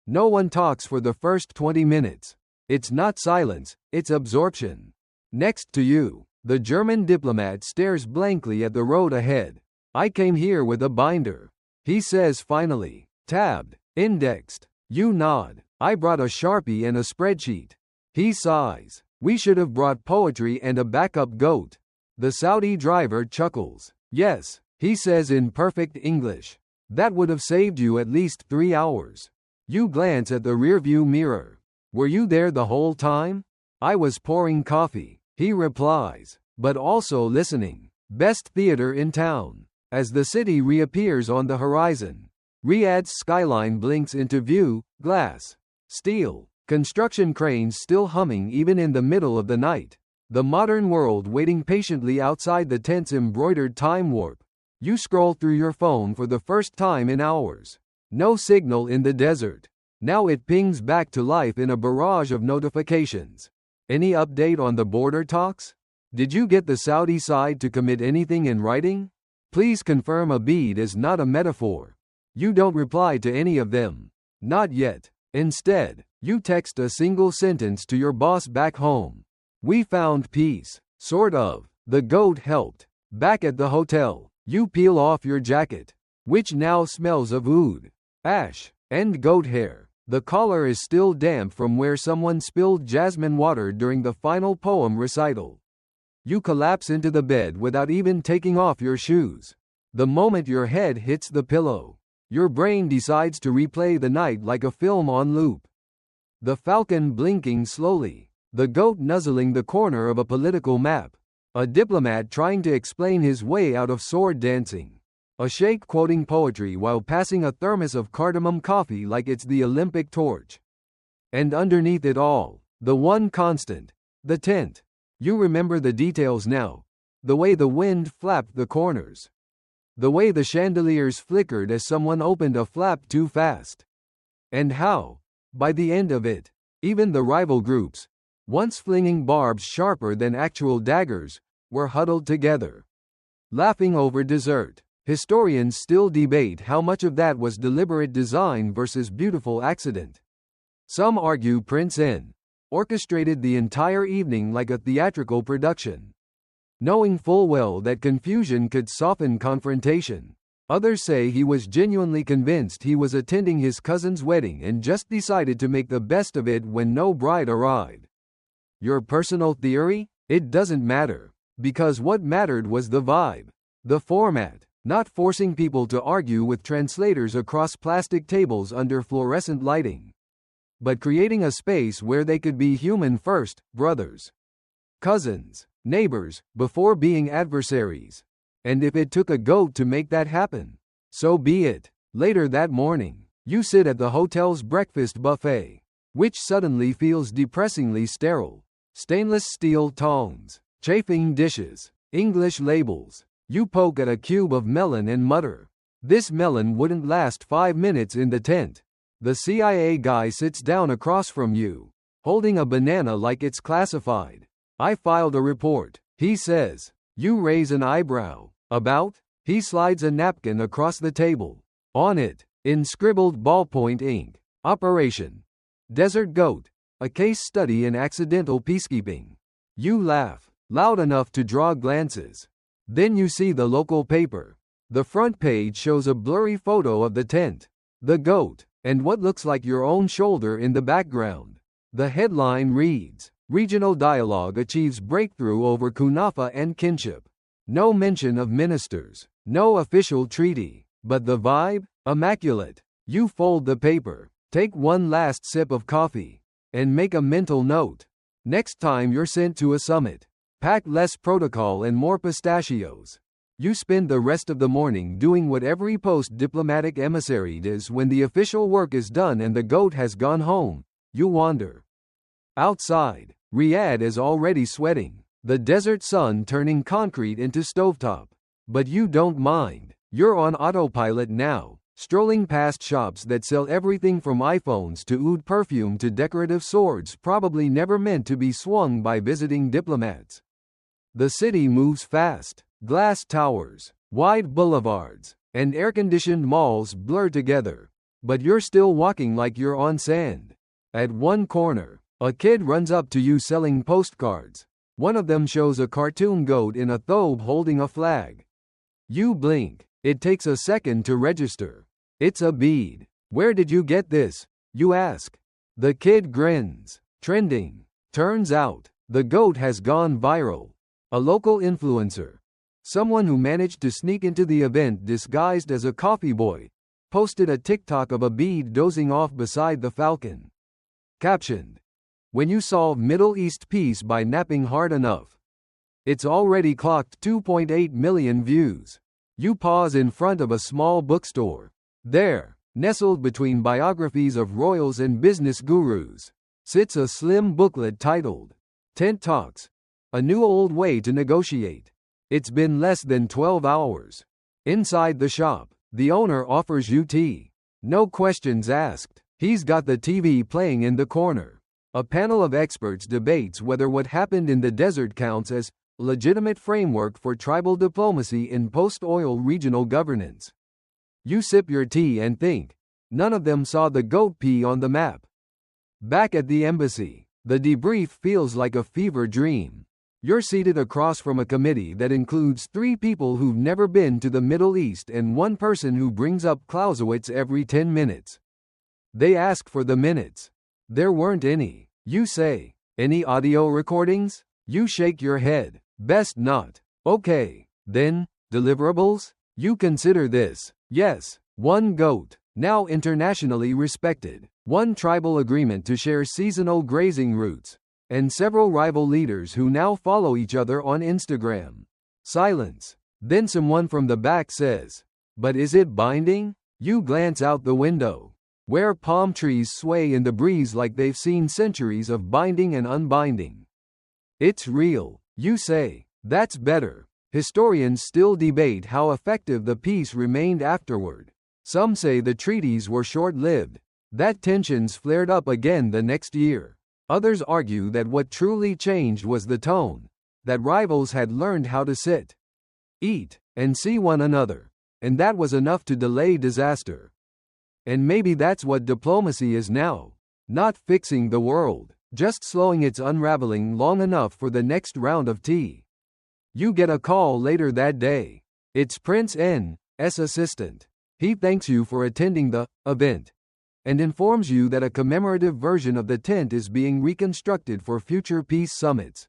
No one talks for the first 20 minutes. It's not silence, it's absorption. Next to you, The German diplomat stares blankly at the road ahead. I came here with a binder. He says finally. Tabbed. Indexed. You nod. I brought a Sharpie and a spreadsheet. He sighs. We should have brought poetry and a backup goat. The Saudi driver chuckles. Yes, he says in perfect English. That would have saved you at least 3 hours. You glance at the rearview mirror. Were you there the whole time? I was pouring coffee, he replies, but also listening. Best theater in town. As the city reappears on the horizon, Riyadh's skyline blinks into view, glass, steel, construction cranes still humming even in the middle of the night. The modern world waiting patiently outside the tent's embroidered time warp. You scroll through your phone for the first time in hours. No signal in the desert. Now it pings back to life in a barrage of notifications. Any update on the border talks? Did you get the Saudi side to commit anything in writing? Please confirm Abid is not a metaphor. You don't reply to any of them. Not yet. Instead, you text a single sentence to your boss back home. We found peace. Sort of. The goat helped. Back at the hotel, you peel off your jacket, which now smells of oud, ash, and goat hair. The collar is still damp from where someone spilled jasmine water during the final poem recital. You collapse into the bed without even taking off your shoes. The moment your head hits the pillow, your brain decides to replay the night like a film on loop. The falcon blinking slowly, the goat nuzzling the corner of a political map, a diplomat trying to explain his way out of sword dancing, a sheikh quoting poetry while passing a thermos of cardamom coffee like it's the Olympic torch. And underneath it all, the one constant, the tent. You remember the details now. The way the wind flapped the corners. The way the chandeliers flickered as someone opened a flap too fast. And how, by the end of it, even the rival groups, once flinging barbs sharper than actual daggers, were huddled together, laughing over dessert. Historians still debate how much of that was deliberate design versus beautiful accident. Some argue Prince N. orchestrated the entire evening like a theatrical production, knowing full well that confusion could soften confrontation. Others say he was genuinely convinced he was attending his cousin's wedding and just decided to make the best of it when no bride arrived. Your personal theory? It doesn't matter, because what mattered was the vibe, the format, not forcing people to argue with translators across plastic tables under fluorescent lighting, but creating a space where they could be human first, brothers, cousins, neighbors, before being adversaries. And if it took a goat to make that happen, so be it. Later that morning, you sit at the hotel's breakfast buffet, which suddenly feels depressingly sterile. Stainless steel tongs, chafing dishes, English labels. You poke at a cube of melon and mutter, "This melon wouldn't last 5 minutes in the tent." The CIA guy sits down across from you, holding a banana like it's classified. "I filed a report," he says. You raise an eyebrow. "About?" He slides a napkin across the table. On it, in scribbled ballpoint ink, "Operation Desert Goat, a case study in accidental peacekeeping." You laugh, loud enough to draw glances. Then you see the local paper. The front page shows a blurry photo of the tent, the goat, and what looks like your own shoulder in the background. The headline reads, "Regional dialogue achieves breakthrough over kunafa and kinship." No mention of ministers, no official treaty, but the vibe? Immaculate. You fold the paper, take one last sip of coffee, and make a mental note. Next time you're sent to a summit, pack less protocol and more pistachios. You spend the rest of the morning doing what every post-diplomatic emissary does when the official work is done and the goat has gone home. You wander. Outside, Riyadh is already sweating, the desert sun turning concrete into stovetop. But you don't mind. You're on autopilot now, strolling past shops that sell everything from iPhones to oud perfume to decorative swords probably never meant to be swung by visiting diplomats. The city moves fast. Glass towers, wide boulevards, and air-conditioned malls blur together. But you're still walking like you're on sand. At one corner, a kid runs up to you selling postcards. One of them shows a cartoon goat in a thobe holding a flag. You blink. It takes a second to register. It's a bead. Where did you get this? You ask. The kid grins. Trending. Turns out, the goat has gone viral. A local influencer, someone who managed to sneak into the event disguised as a coffee boy, posted a TikTok of a bead dozing off beside the falcon. Captioned, "When you solve Middle East peace by napping hard enough." It's already clocked 2.8 million views. You pause in front of a small bookstore. There, nestled between biographies of royals and business gurus, sits a slim booklet titled, "Tent Talks, a New Old Way to Negotiate." It's been less than 12 hours. Inside the shop, the owner offers you tea. No questions asked. He's got the TV playing in the corner. A panel of experts debates whether what happened in the desert counts as legitimate framework for tribal diplomacy in post-oil regional governance. You sip your tea and think, none of them saw the goat pee on the map. Back at the embassy, the debrief feels like a fever dream. You're seated across from a committee that includes 3 people who've never been to the Middle East and 1 person who brings up Clausewitz every 10 minutes. They ask for the minutes. There weren't any. You say, "Any audio recordings?" You shake your head. "Best not." "Okay, then, deliverables?" You consider this. Yes, 1 goat, now internationally respected, 1 tribal agreement to share seasonal grazing routes, and several rival leaders who now follow each other on Instagram. Silence. Then someone from the back says, "But is it binding?" You glance out the window, where palm trees sway in the breeze like they've seen centuries of binding and unbinding. "It's real," you say. "That's better." Historians still debate how effective the peace remained afterward. Some say the treaties were short-lived, that tensions flared up again the next year. Others argue that what truly changed was the tone, that rivals had learned how to sit, eat, and see one another, and that was enough to delay disaster. And maybe that's what diplomacy is now. Not fixing the world, just slowing its unraveling long enough for the next round of tea. You get a call later that day. It's Prince N's assistant. He thanks you for attending the event and informs you that a commemorative version of the tent is being reconstructed for future peace summits.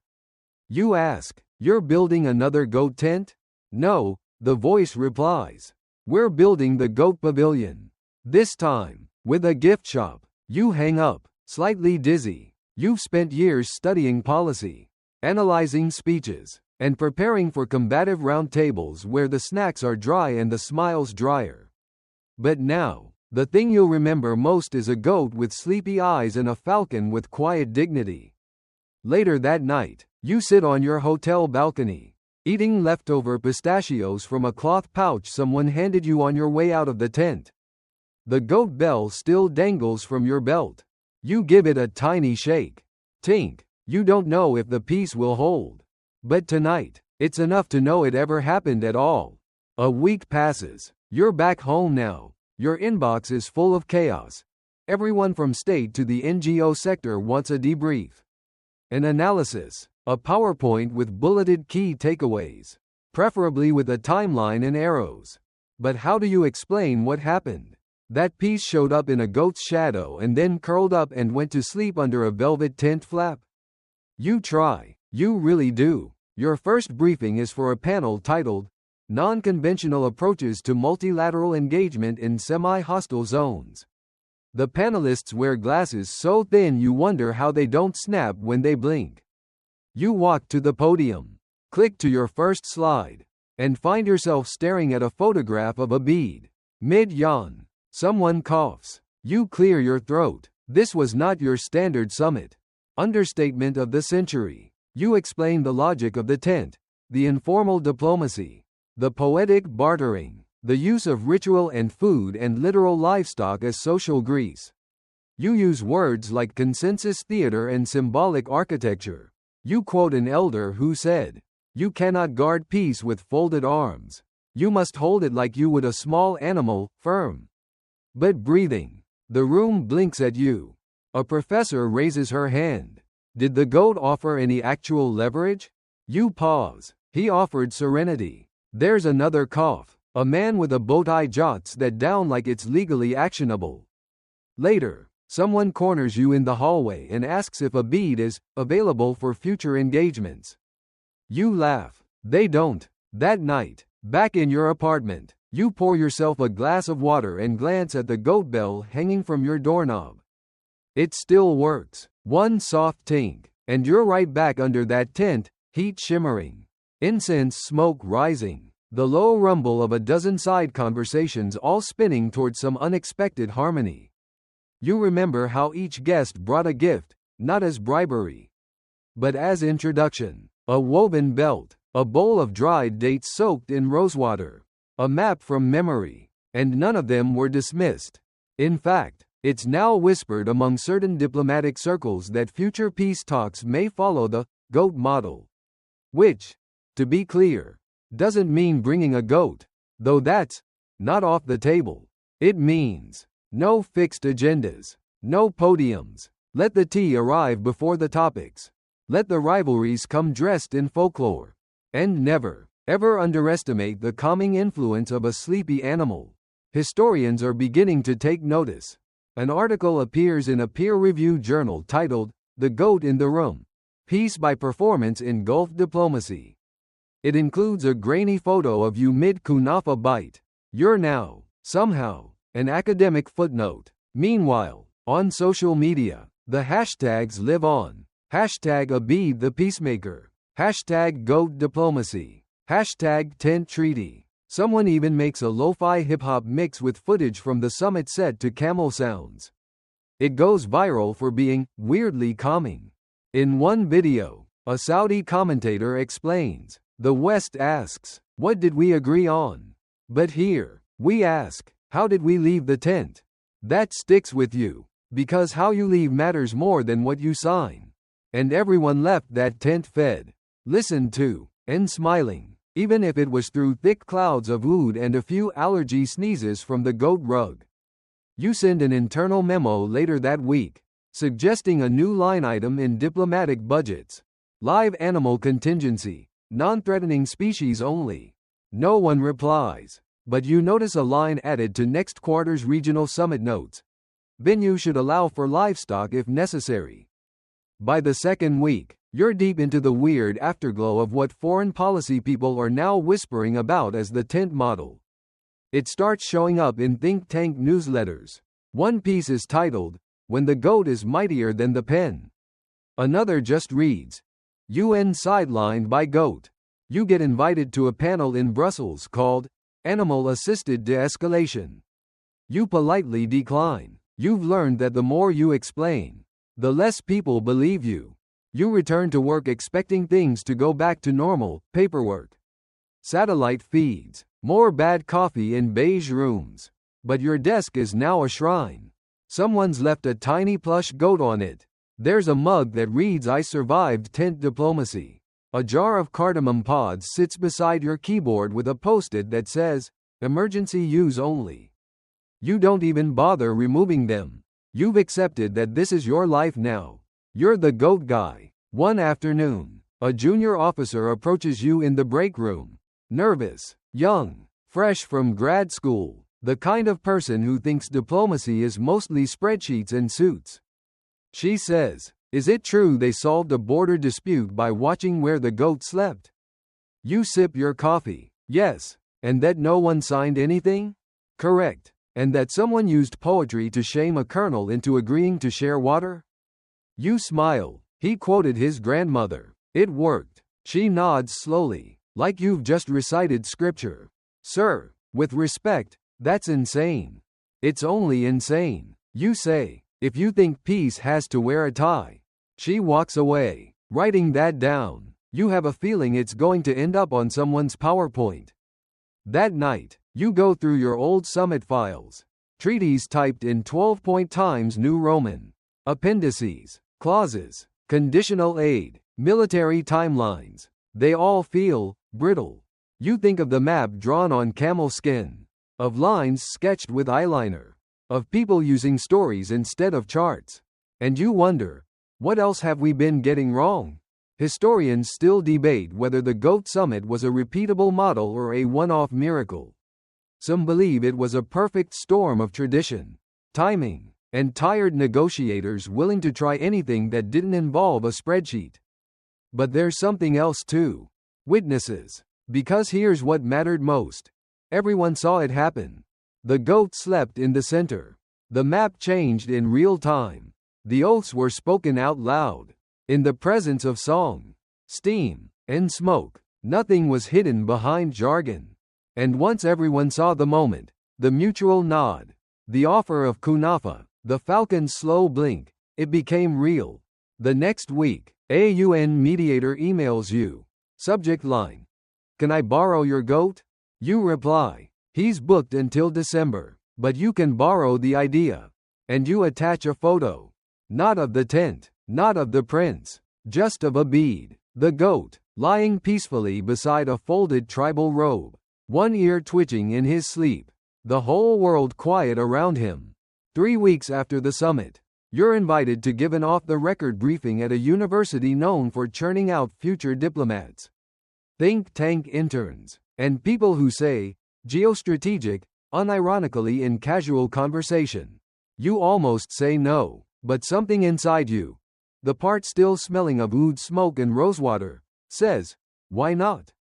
You ask, "You're building another goat tent?" "No," the voice replies. "We're building the goat pavilion. This time, with a gift shop." You hang up, slightly dizzy. You've spent years studying policy, analyzing speeches, and preparing for combative roundtables where the snacks are dry and the smiles drier. But now, the thing you'll remember most is a goat with sleepy eyes and a falcon with quiet dignity. Later that night, you sit on your hotel balcony, eating leftover pistachios from a cloth pouch someone handed you on your way out of the tent. The goat bell still dangles from your belt. You give it a tiny shake. Tink, you don't know if the peace will hold. But tonight, it's enough to know it ever happened at all. A week passes. You're back home now. Your inbox is full of chaos. Everyone from state to the NGO sector wants a debrief, an analysis, a PowerPoint with bulleted key takeaways, preferably with a timeline and arrows. But how do you explain what happened? That piece showed up in a goat's shadow and then curled up and went to sleep under a velvet tent flap. You try. You really do. Your first briefing is for a panel titled, "Non-Conventional Approaches to Multilateral Engagement in Semi-Hostile Zones." The panelists wear glasses so thin you wonder how they don't snap when they blink. You walk to the podium, click to your first slide, and find yourself staring at a photograph of a bead. Mid-yawn, someone coughs. You clear your throat. This was not your standard summit. Understatement of the century. You explain the logic of the tent, the informal diplomacy, the poetic bartering, the use of ritual and food and literal livestock as social grease. You use words like consensus theater and symbolic architecture. You quote an elder who said, "You cannot guard peace with folded arms. You must hold it like you would a small animal, firm but breathing." The room blinks at you. A professor raises her hand. Did the goat offer any actual leverage? You pause. He offered serenity. There's another cough. A man with a bow tie jots that down like it's legally actionable. Later, someone corners you in the hallway and asks if a bead is available for future engagements. You laugh. They don't. That night, back in your apartment, you pour yourself a glass of water and glance at the goat bell hanging from your doorknob. It still works. One soft tink, and you're right back under that tent, heat shimmering, incense smoke rising, the low rumble of a dozen side conversations all spinning toward some unexpected harmony. You remember how each guest brought a gift, not as bribery, but as introduction. A woven belt, a bowl of dried dates soaked in rosewater, a map from memory, and none of them were dismissed. In fact, it's now whispered among certain diplomatic circles that future peace talks may follow the goat model. Which, to be clear, doesn't mean bringing a goat, though that's not off the table. It means no fixed agendas, no podiums. Let the tea arrive before the topics. Let the rivalries come dressed in folklore. And never, ever underestimate the calming influence of a sleepy animal. Historians are beginning to take notice. An article appears in a peer-reviewed journal titled, "The Goat in the Room. Peace by Performance in Gulf Diplomacy." It includes a grainy photo of you mid-kunafa bite. You're now, somehow, an academic footnote. Meanwhile, on social media, the hashtags live on. Hashtag Abid the Peacemaker. Hashtag Goat Diplomacy. Hashtag Tent Treaty. Someone even makes a lo-fi hip-hop mix with footage from the summit set to camel sounds. It goes viral for being weirdly calming. In one video, a Saudi commentator explains, "The West asks, what did we agree on? But here, we ask, how did we leave the tent?" That sticks with you, because how you leave matters more than what you sign. And everyone left that tent fed, listened to, and smiling, even if it was through thick clouds of oud and a few allergy sneezes from the goat rug. You send an internal memo later that week, suggesting a new line item in diplomatic budgets. Live animal contingency, non-threatening species only. No one replies, but you notice a line added to next quarter's regional summit notes. Venue should allow for livestock if necessary. By the second week, you're deep into the weird afterglow of what foreign policy people are now whispering about as the tent model. It starts showing up in think tank newsletters. One piece is titled, "When the Goat is Mightier Than the Pen." Another just reads, "UN Sidelined by Goat." You get invited to a panel in Brussels called, "Animal Assisted De-Escalation." You politely decline. You've learned that the more you explain, the less people believe you. You return to work expecting things to go back to normal, paperwork, satellite feeds, more bad coffee in beige rooms. But your desk is now a shrine. Someone's left a tiny plush goat on it. There's a mug that reads, "I survived tent diplomacy." A jar of cardamom pods sits beside your keyboard with a post-it that says, "Emergency use only." You don't even bother removing them. You've accepted that this is your life now. You're the goat guy. One afternoon, a junior officer approaches you in the break room. Nervous, young, fresh from grad school, the kind of person who thinks diplomacy is mostly spreadsheets and suits. She says, "Is it true they solved a border dispute by watching where the goat slept?" You sip your coffee. "Yes. And that no one signed anything?" "Correct. And that someone used poetry to shame a colonel into agreeing to share water?" You smile. "He quoted his grandmother. It worked." She nods slowly, like you've just recited scripture. "Sir, with respect, that's insane." "It's only insane." You say, "If you think peace has to wear a tie." She walks away, writing that down. You have a feeling it's going to end up on someone's PowerPoint. That night, you go through your old summit files. Treaties typed in 12-point Times New Roman. Appendices, clauses, conditional aid, military timelines. They all feel brittle. You think of the map drawn on camel skin, of lines sketched with eyeliner, of people using stories instead of charts. And you wonder, What else have we been getting wrong? Historians still debate whether the GOAT summit was a repeatable model or a one-off miracle. Some believe it was a perfect storm of tradition, timing, and tired negotiators willing to try anything that didn't involve a spreadsheet. But there's something else too. Witnesses. Because here's what mattered most. Everyone saw it happen. The GOAT slept in the center. The map changed in real time. The oaths were spoken out loud. In the presence of song, steam, and smoke. Nothing was hidden behind jargon. And once everyone saw the moment, the mutual nod, the offer of kunafa, the falcon's slow blink, it became real. The next week, a UN mediator emails you. Subject line. Can I borrow your GOAT? You reply. He's booked until December, but you can borrow the idea. And you attach a photo. Not of the tent, not of the prince, just of a bead. The GOAT, lying peacefully beside a folded tribal robe. One ear twitching in his sleep. The whole world quiet around him. 3 weeks after the summit, you're invited to give an off-the-record briefing at a university known for churning out future diplomats, think tank interns, and people who say, geostrategic, unironically in casual conversation. You almost say no, but something inside you, the part still smelling of oud smoke and rosewater, says, why not?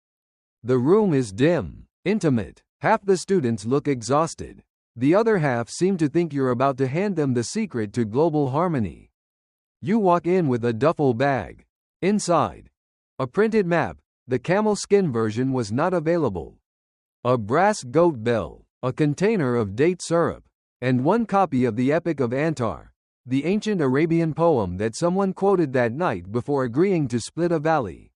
The room is dim, intimate. Half the students look exhausted. The other half seem to think you're about to hand them the secret to global harmony. You walk in with a duffel bag. Inside, a printed map. The camel skin version was not available. A brass goat bell, a container of date syrup, and one copy of the Epic of Antar, the ancient Arabian poem that someone quoted that night before agreeing to split a valley.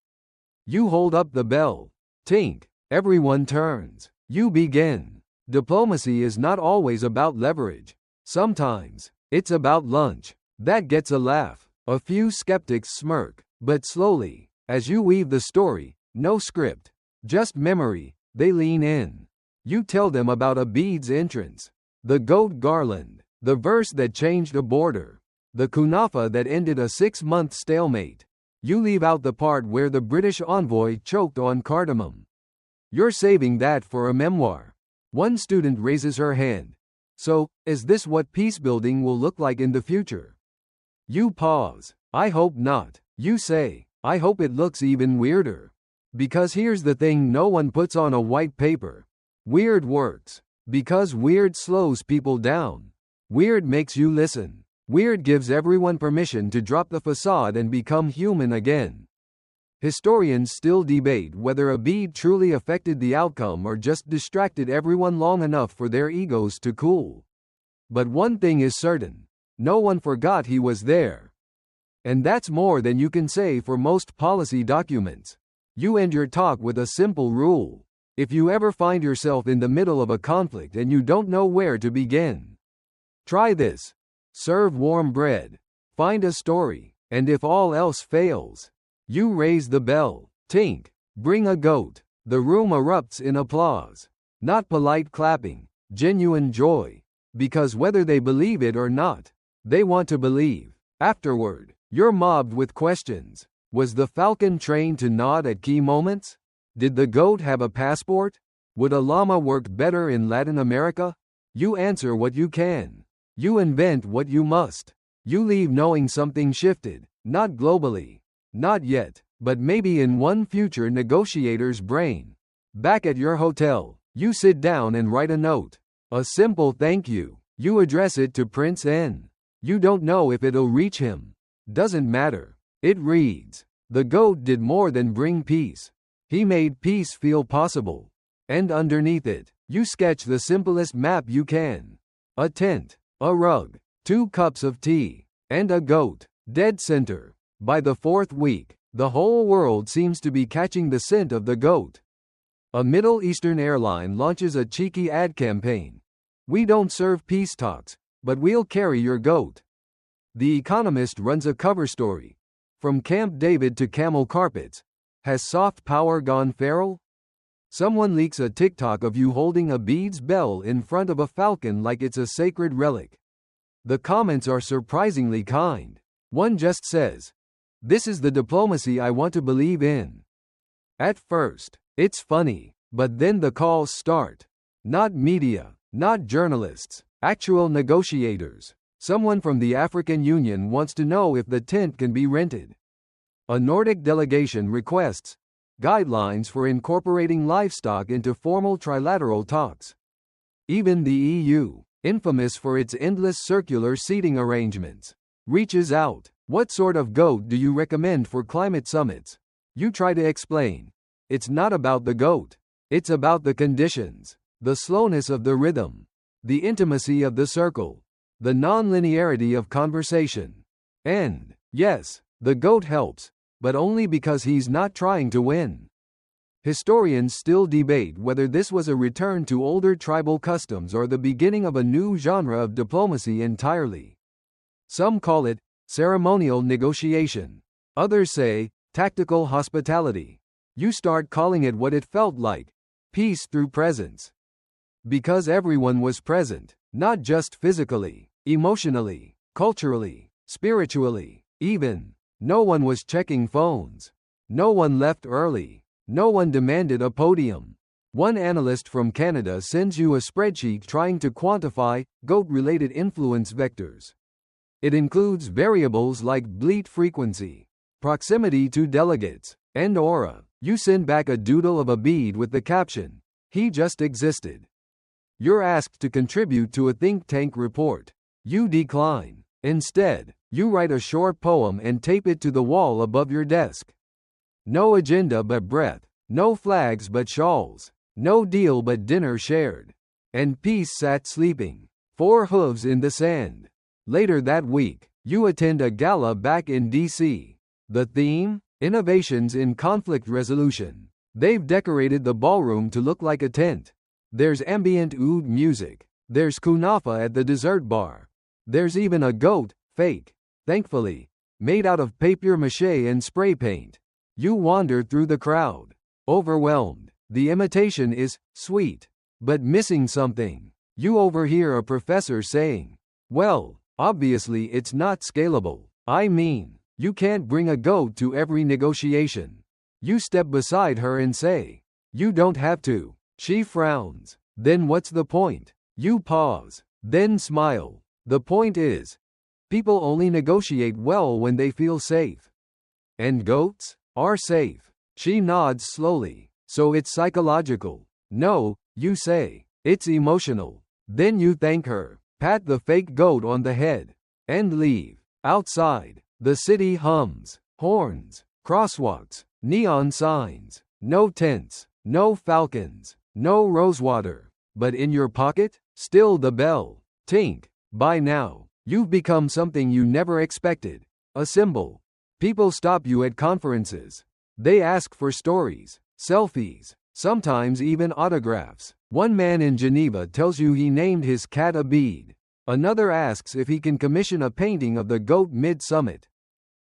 You hold up the bell. Tink. Everyone turns. You begin. Diplomacy is not always about leverage. Sometimes, it's about lunch. That gets a laugh. A few skeptics smirk. But slowly, as you weave the story, no script, just memory, they lean in. You tell them about a bead's entrance. The goat garland. The verse that changed a border. The kunafa that ended a 6-month stalemate. You leave out the part where the British envoy choked on cardamom. You're saving that for a memoir. One student raises her hand. So, is this what peacebuilding will look like in the future? You pause. I hope not. You say, I hope it looks even weirder. Because here's the thing no one puts on a white paper. Weird works. Because weird slows people down. Weird makes you listen. Weird gives everyone permission to drop the facade and become human again. Historians still debate whether a bead truly affected the outcome or just distracted everyone long enough for their egos to cool. But one thing is certain. No one forgot he was there. And that's more than you can say for most policy documents. You end your talk with a simple rule. If you ever find yourself in the middle of a conflict and you don't know where to begin, try this. Serve warm bread. Find a story. And if all else fails, you raise the bell. Tink. Bring a goat. The room erupts in applause. Not polite clapping. Genuine joy. Because whether they believe it or not, they want to believe. Afterward, you're mobbed with questions. Was the falcon trained to nod at key moments? Did the goat have a passport? Would a llama work better in Latin America? You answer what you can. You invent what you must. You leave knowing something shifted. Not globally. Not yet, but maybe in one future negotiator's brain. Back at your hotel, you sit down and write a note. A simple thank you. You address it to Prince N. You don't know if it'll reach him. Doesn't matter. It reads, the goat did more than bring peace. He made peace feel possible. And underneath it, you sketch the simplest map you can. A tent, a rug, 2 cups of tea, and a goat, dead center. By the 4th week, the whole world seems to be catching the scent of the goat. A Middle Eastern airline launches a cheeky ad campaign. We don't serve peace talks, but we'll carry your goat. The Economist runs a cover story. From Camp David to camel carpets. Has soft power gone feral? Someone leaks a TikTok of you holding a bead's bell in front of a falcon like it's a sacred relic. The comments are surprisingly kind. One just says, "This is the diplomacy I want to believe in." At first, it's funny, but then the calls start. Not media, not journalists, actual negotiators. Someone from the African Union wants to know if the tent can be rented. A Nordic delegation requests guidelines for incorporating livestock into formal trilateral talks. Even the EU, infamous for its endless circular seating arrangements, reaches out. What sort of goat do you recommend for climate summits? You try to explain. It's not about the goat. It's about the conditions, the slowness of the rhythm, the intimacy of the circle, the non-linearity of conversation. And, yes, the goat helps, but only because he's not trying to win. Historians still debate whether this was a return to older tribal customs or the beginning of a new genre of diplomacy entirely. Some call it ceremonial negotiation. Others say tactical hospitality. You start calling it what it felt like, peace through presence. Because everyone was present, not just physically, emotionally, culturally, spiritually, even. No one was checking phones. No one left early. No one demanded a podium. One analyst from Canada sends you a spreadsheet trying to quantify goat-related influence vectors. It includes variables like bleat frequency, proximity to delegates, and aura. You send back a doodle of a bead with the caption, "He just existed." You're asked to contribute to a think tank report. You decline. Instead, you write a short poem and tape it to the wall above your desk. No agenda but breath, no flags but shawls, no deal but dinner shared. And peace sat sleeping, 4 hooves in the sand. Later that week, you attend a gala back in DC. The theme? Innovations in conflict resolution. They've decorated the ballroom to look like a tent. There's ambient oud music. There's kunafa at the dessert bar. There's even a goat, fake, thankfully, made out of papier-mâché and spray paint. You wander through the crowd, overwhelmed. The imitation is sweet, but missing something. You overhear a professor saying, "Well, obviously it's not scalable. I mean, you can't bring a goat to every negotiation." You step beside her and say, "You don't have to." She frowns. Then what's the point? You pause, then smile. The point is, people only negotiate well when they feel safe. And goats are safe. She nods slowly. So it's psychological. No, you say. It's emotional. Then you thank her, pat the fake goat on the head, and leave. Outside, the city hums. Horns, crosswalks, neon signs. No tents, no falcons, no rosewater. But in your pocket, still the bell. Tink. By now, you've become something you never expected. A symbol. People stop you at conferences. They ask for stories, selfies, sometimes even autographs. One man in Geneva tells you he named his cat a bead. Another asks if he can commission a painting of the goat mid-summit.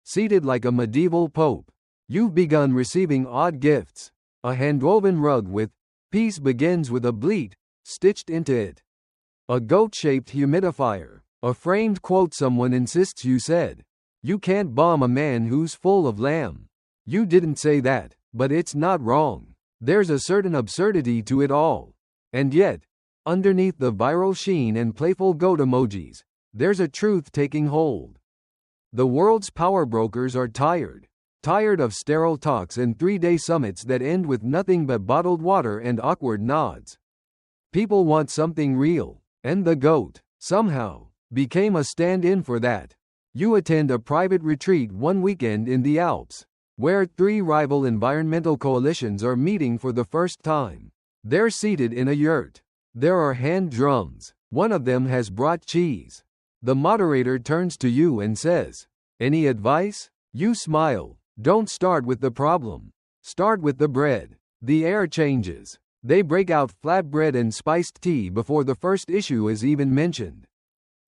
Seated like a medieval pope, you've begun receiving odd gifts. A handwoven rug with "Peace begins with a bleat" stitched into it. A goat-shaped humidifier. A framed quote someone insists you said. You can't bomb a man who's full of lamb. You didn't say that, but it's not wrong. There's a certain absurdity to it all. And yet, underneath the viral sheen and playful goat emojis, there's a truth taking hold. The world's power brokers are tired. Tired of sterile talks and 3-day summits that end with nothing but bottled water and awkward nods. People want something real, and the goat, somehow, became a stand-in for that. You attend a private retreat one weekend in the Alps, where 3 rival environmental coalitions are meeting for the first time. They're seated in a yurt. There are hand drums. One of them has brought cheese. The moderator turns to you and says, "Any advice?" You smile. Don't start with the problem. Start with the bread. The air changes. They break out flatbread and spiced tea before the first issue is even mentioned.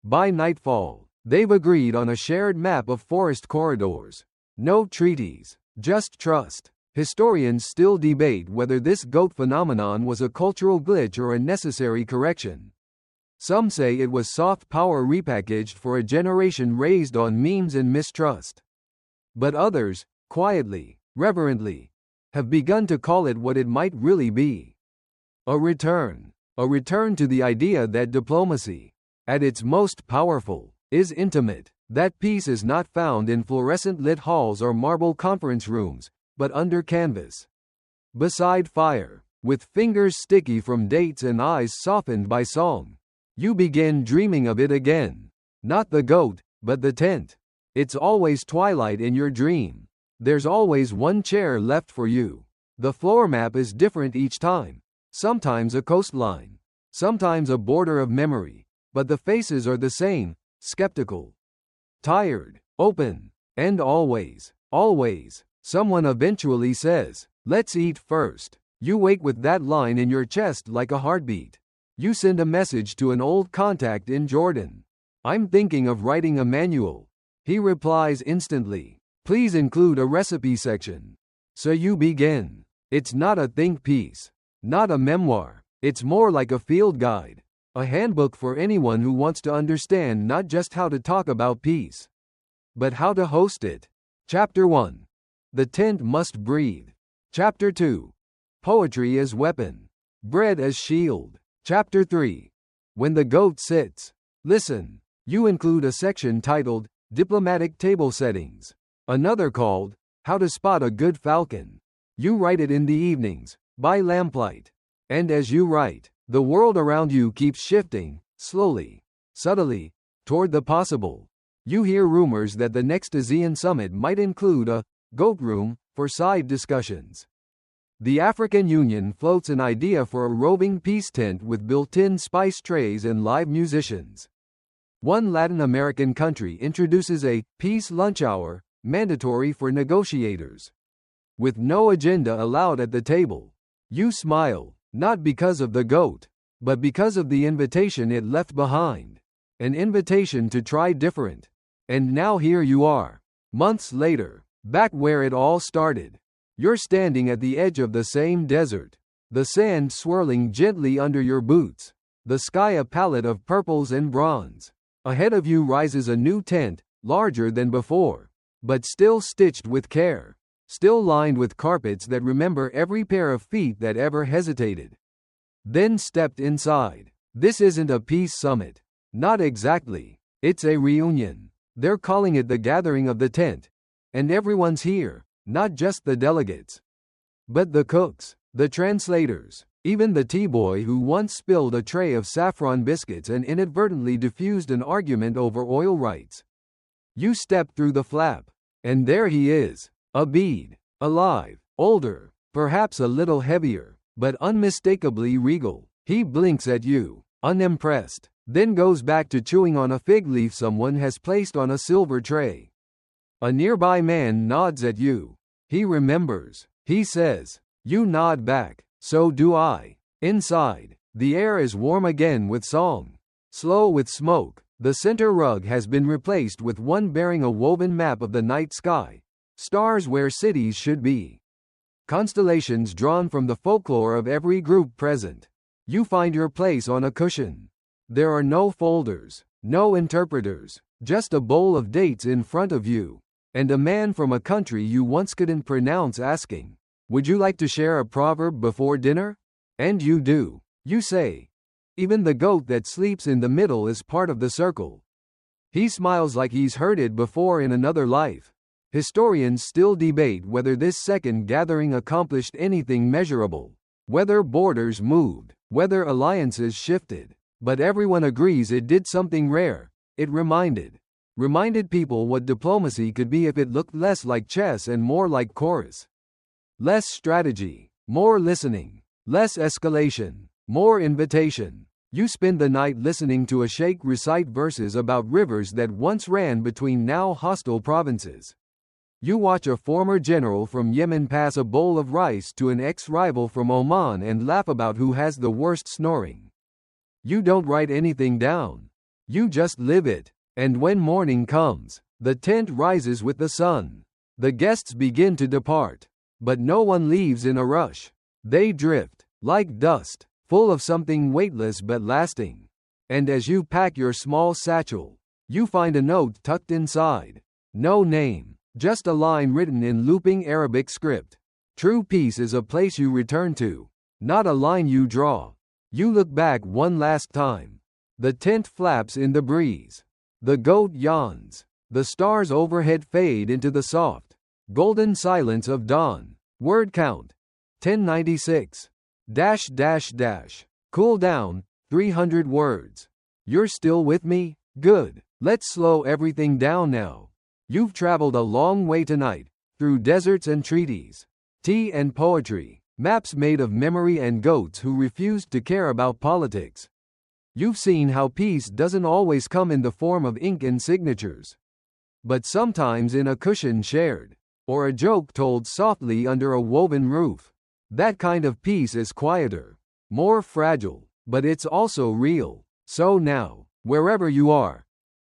By nightfall, they've agreed on a shared map of forest corridors. No treaties, just trust. Historians still debate whether this goat phenomenon was a cultural glitch or a necessary correction. Some say it was soft power repackaged for a generation raised on memes and mistrust. But others, quietly, reverently, have begun to call it what it might really be. A return. A return to the idea that diplomacy, at its most powerful, is intimate. That peace is not found in fluorescent lit halls or marble conference rooms, but under canvas. Beside fire, with fingers sticky from dates and eyes softened by song. You begin dreaming of it again. Not the goat, but the tent. It's always twilight in your dream. There's always one chair left for you. The floor map is different each time. Sometimes a coastline. Sometimes a border of memory. But the faces are the same, skeptical, tired, open, and always, someone eventually says, "Let's eat first." You wake with that line in your chest like a heartbeat. You send a message to an old contact in Jordan. "I'm thinking of writing a manual." He replies instantly, "Please include a recipe section." So you begin. It's not a think piece, not a memoir. It's more like a field guide, a handbook for anyone who wants to understand not just how to talk about peace, but how to host it. Chapter 1. The tent must breathe. Chapter 2. Poetry as weapon. Bread as shield. Chapter 3. When the goat sits. Listen. You include a section titled, Diplomatic Table Settings. Another called, How to Spot a Good Falcon. You write it in the evenings, by lamplight. And as you write, the world around you keeps shifting, slowly, subtly, toward the possible. You hear rumors that the next ASEAN summit might include a goat room for side discussions. The African Union floats an idea for a roving peace tent with built-in spice trays and live musicians. One Latin American country introduces a peace lunch hour, mandatory for negotiators. With no agenda allowed at the table. You smile, not because of the goat, but because of the invitation it left behind. An invitation to try different. And now here you are, months later, back where it all started. You're standing at the edge of the same desert, the sand swirling gently under your boots, the sky a palette of purples and bronze. Ahead of you rises a new tent, larger than before, but still stitched with care, still lined with carpets that remember every pair of feet that ever hesitated. Then stepped inside. This isn't a peace summit. Not exactly. It's a reunion. They're calling it the gathering of the tent. And everyone's here. Not just the delegates, but the cooks, the translators, even the tea boy who once spilled a tray of saffron biscuits and inadvertently diffused an argument over oil rights. You step through the flap, and there he is, a bead, alive, older, perhaps a little heavier, but unmistakably regal. He blinks at you, unimpressed, then goes back to chewing on a fig leaf someone has placed on a silver tray. A nearby man nods at you. He remembers. He says. You nod back. So do I. Inside, the air is warm again with song. Slow with smoke. The center rug has been replaced with one bearing a woven map of the night sky. Stars where cities should be. Constellations drawn from the folklore of every group present. You find your place on a cushion. There are no folders, no interpreters, just a bowl of dates in front of you. And a man from a country you once couldn't pronounce asking, "Would you like to share a proverb before dinner?" And you do. You say, "Even the goat that sleeps in the middle is part of the circle." He smiles like he's heard it before in another life. Historians still debate whether this second gathering accomplished anything measurable, whether borders moved, whether alliances shifted. But everyone agrees it did something rare. It reminded people what diplomacy could be if it looked less like chess and more like chorus. Less strategy, more listening, less escalation, more invitation. You spend the night listening to a sheikh recite verses about rivers that once ran between now hostile provinces. You watch a former general from Yemen pass a bowl of rice to an ex-rival from Oman and laugh about who has the worst snoring. You don't write anything down. You just live it. And when morning comes, the tent rises with the sun. The guests begin to depart. But no one leaves in a rush. They drift, like dust, full of something weightless but lasting. And as you pack your small satchel, you find a note tucked inside. No name, just a line written in looping Arabic script. True peace is a place you return to, not a line you draw. You look back one last time. The tent flaps in the breeze. The goat yawns. The stars overhead fade into the soft, golden silence of dawn. Word count 1096. Cool down 300 words. You're still with me? Good. Let's slow everything down now. You've traveled a long way tonight, through deserts and treaties, tea and poetry, maps made of memory and goats who refused to care about politics. You've seen how peace doesn't always come in the form of ink and signatures, but sometimes in a cushion shared, or a joke told softly under a woven roof. That kind of peace is quieter, more fragile, but it's also real. So now, wherever you are,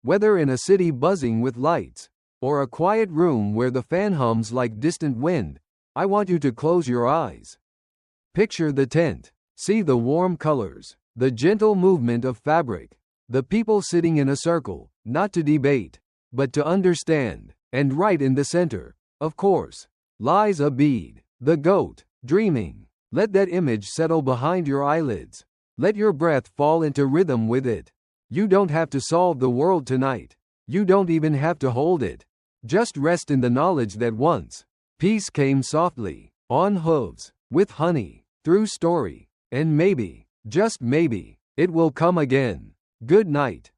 whether in a city buzzing with lights, or a quiet room where the fan hums like distant wind, I want you to close your eyes. Picture the tent. See the warm colors, the gentle movement of fabric, the people sitting in a circle, not to debate, but to understand. And right in the center, of course, lies a bead, the goat, dreaming. Let that image settle behind your eyelids. Let your breath fall into rhythm with it. You don't have to solve the world tonight. You don't even have to hold it. Just rest in the knowledge that once, peace came softly, on hooves, with honey, through story, and maybe, just maybe, it will come again. Good night.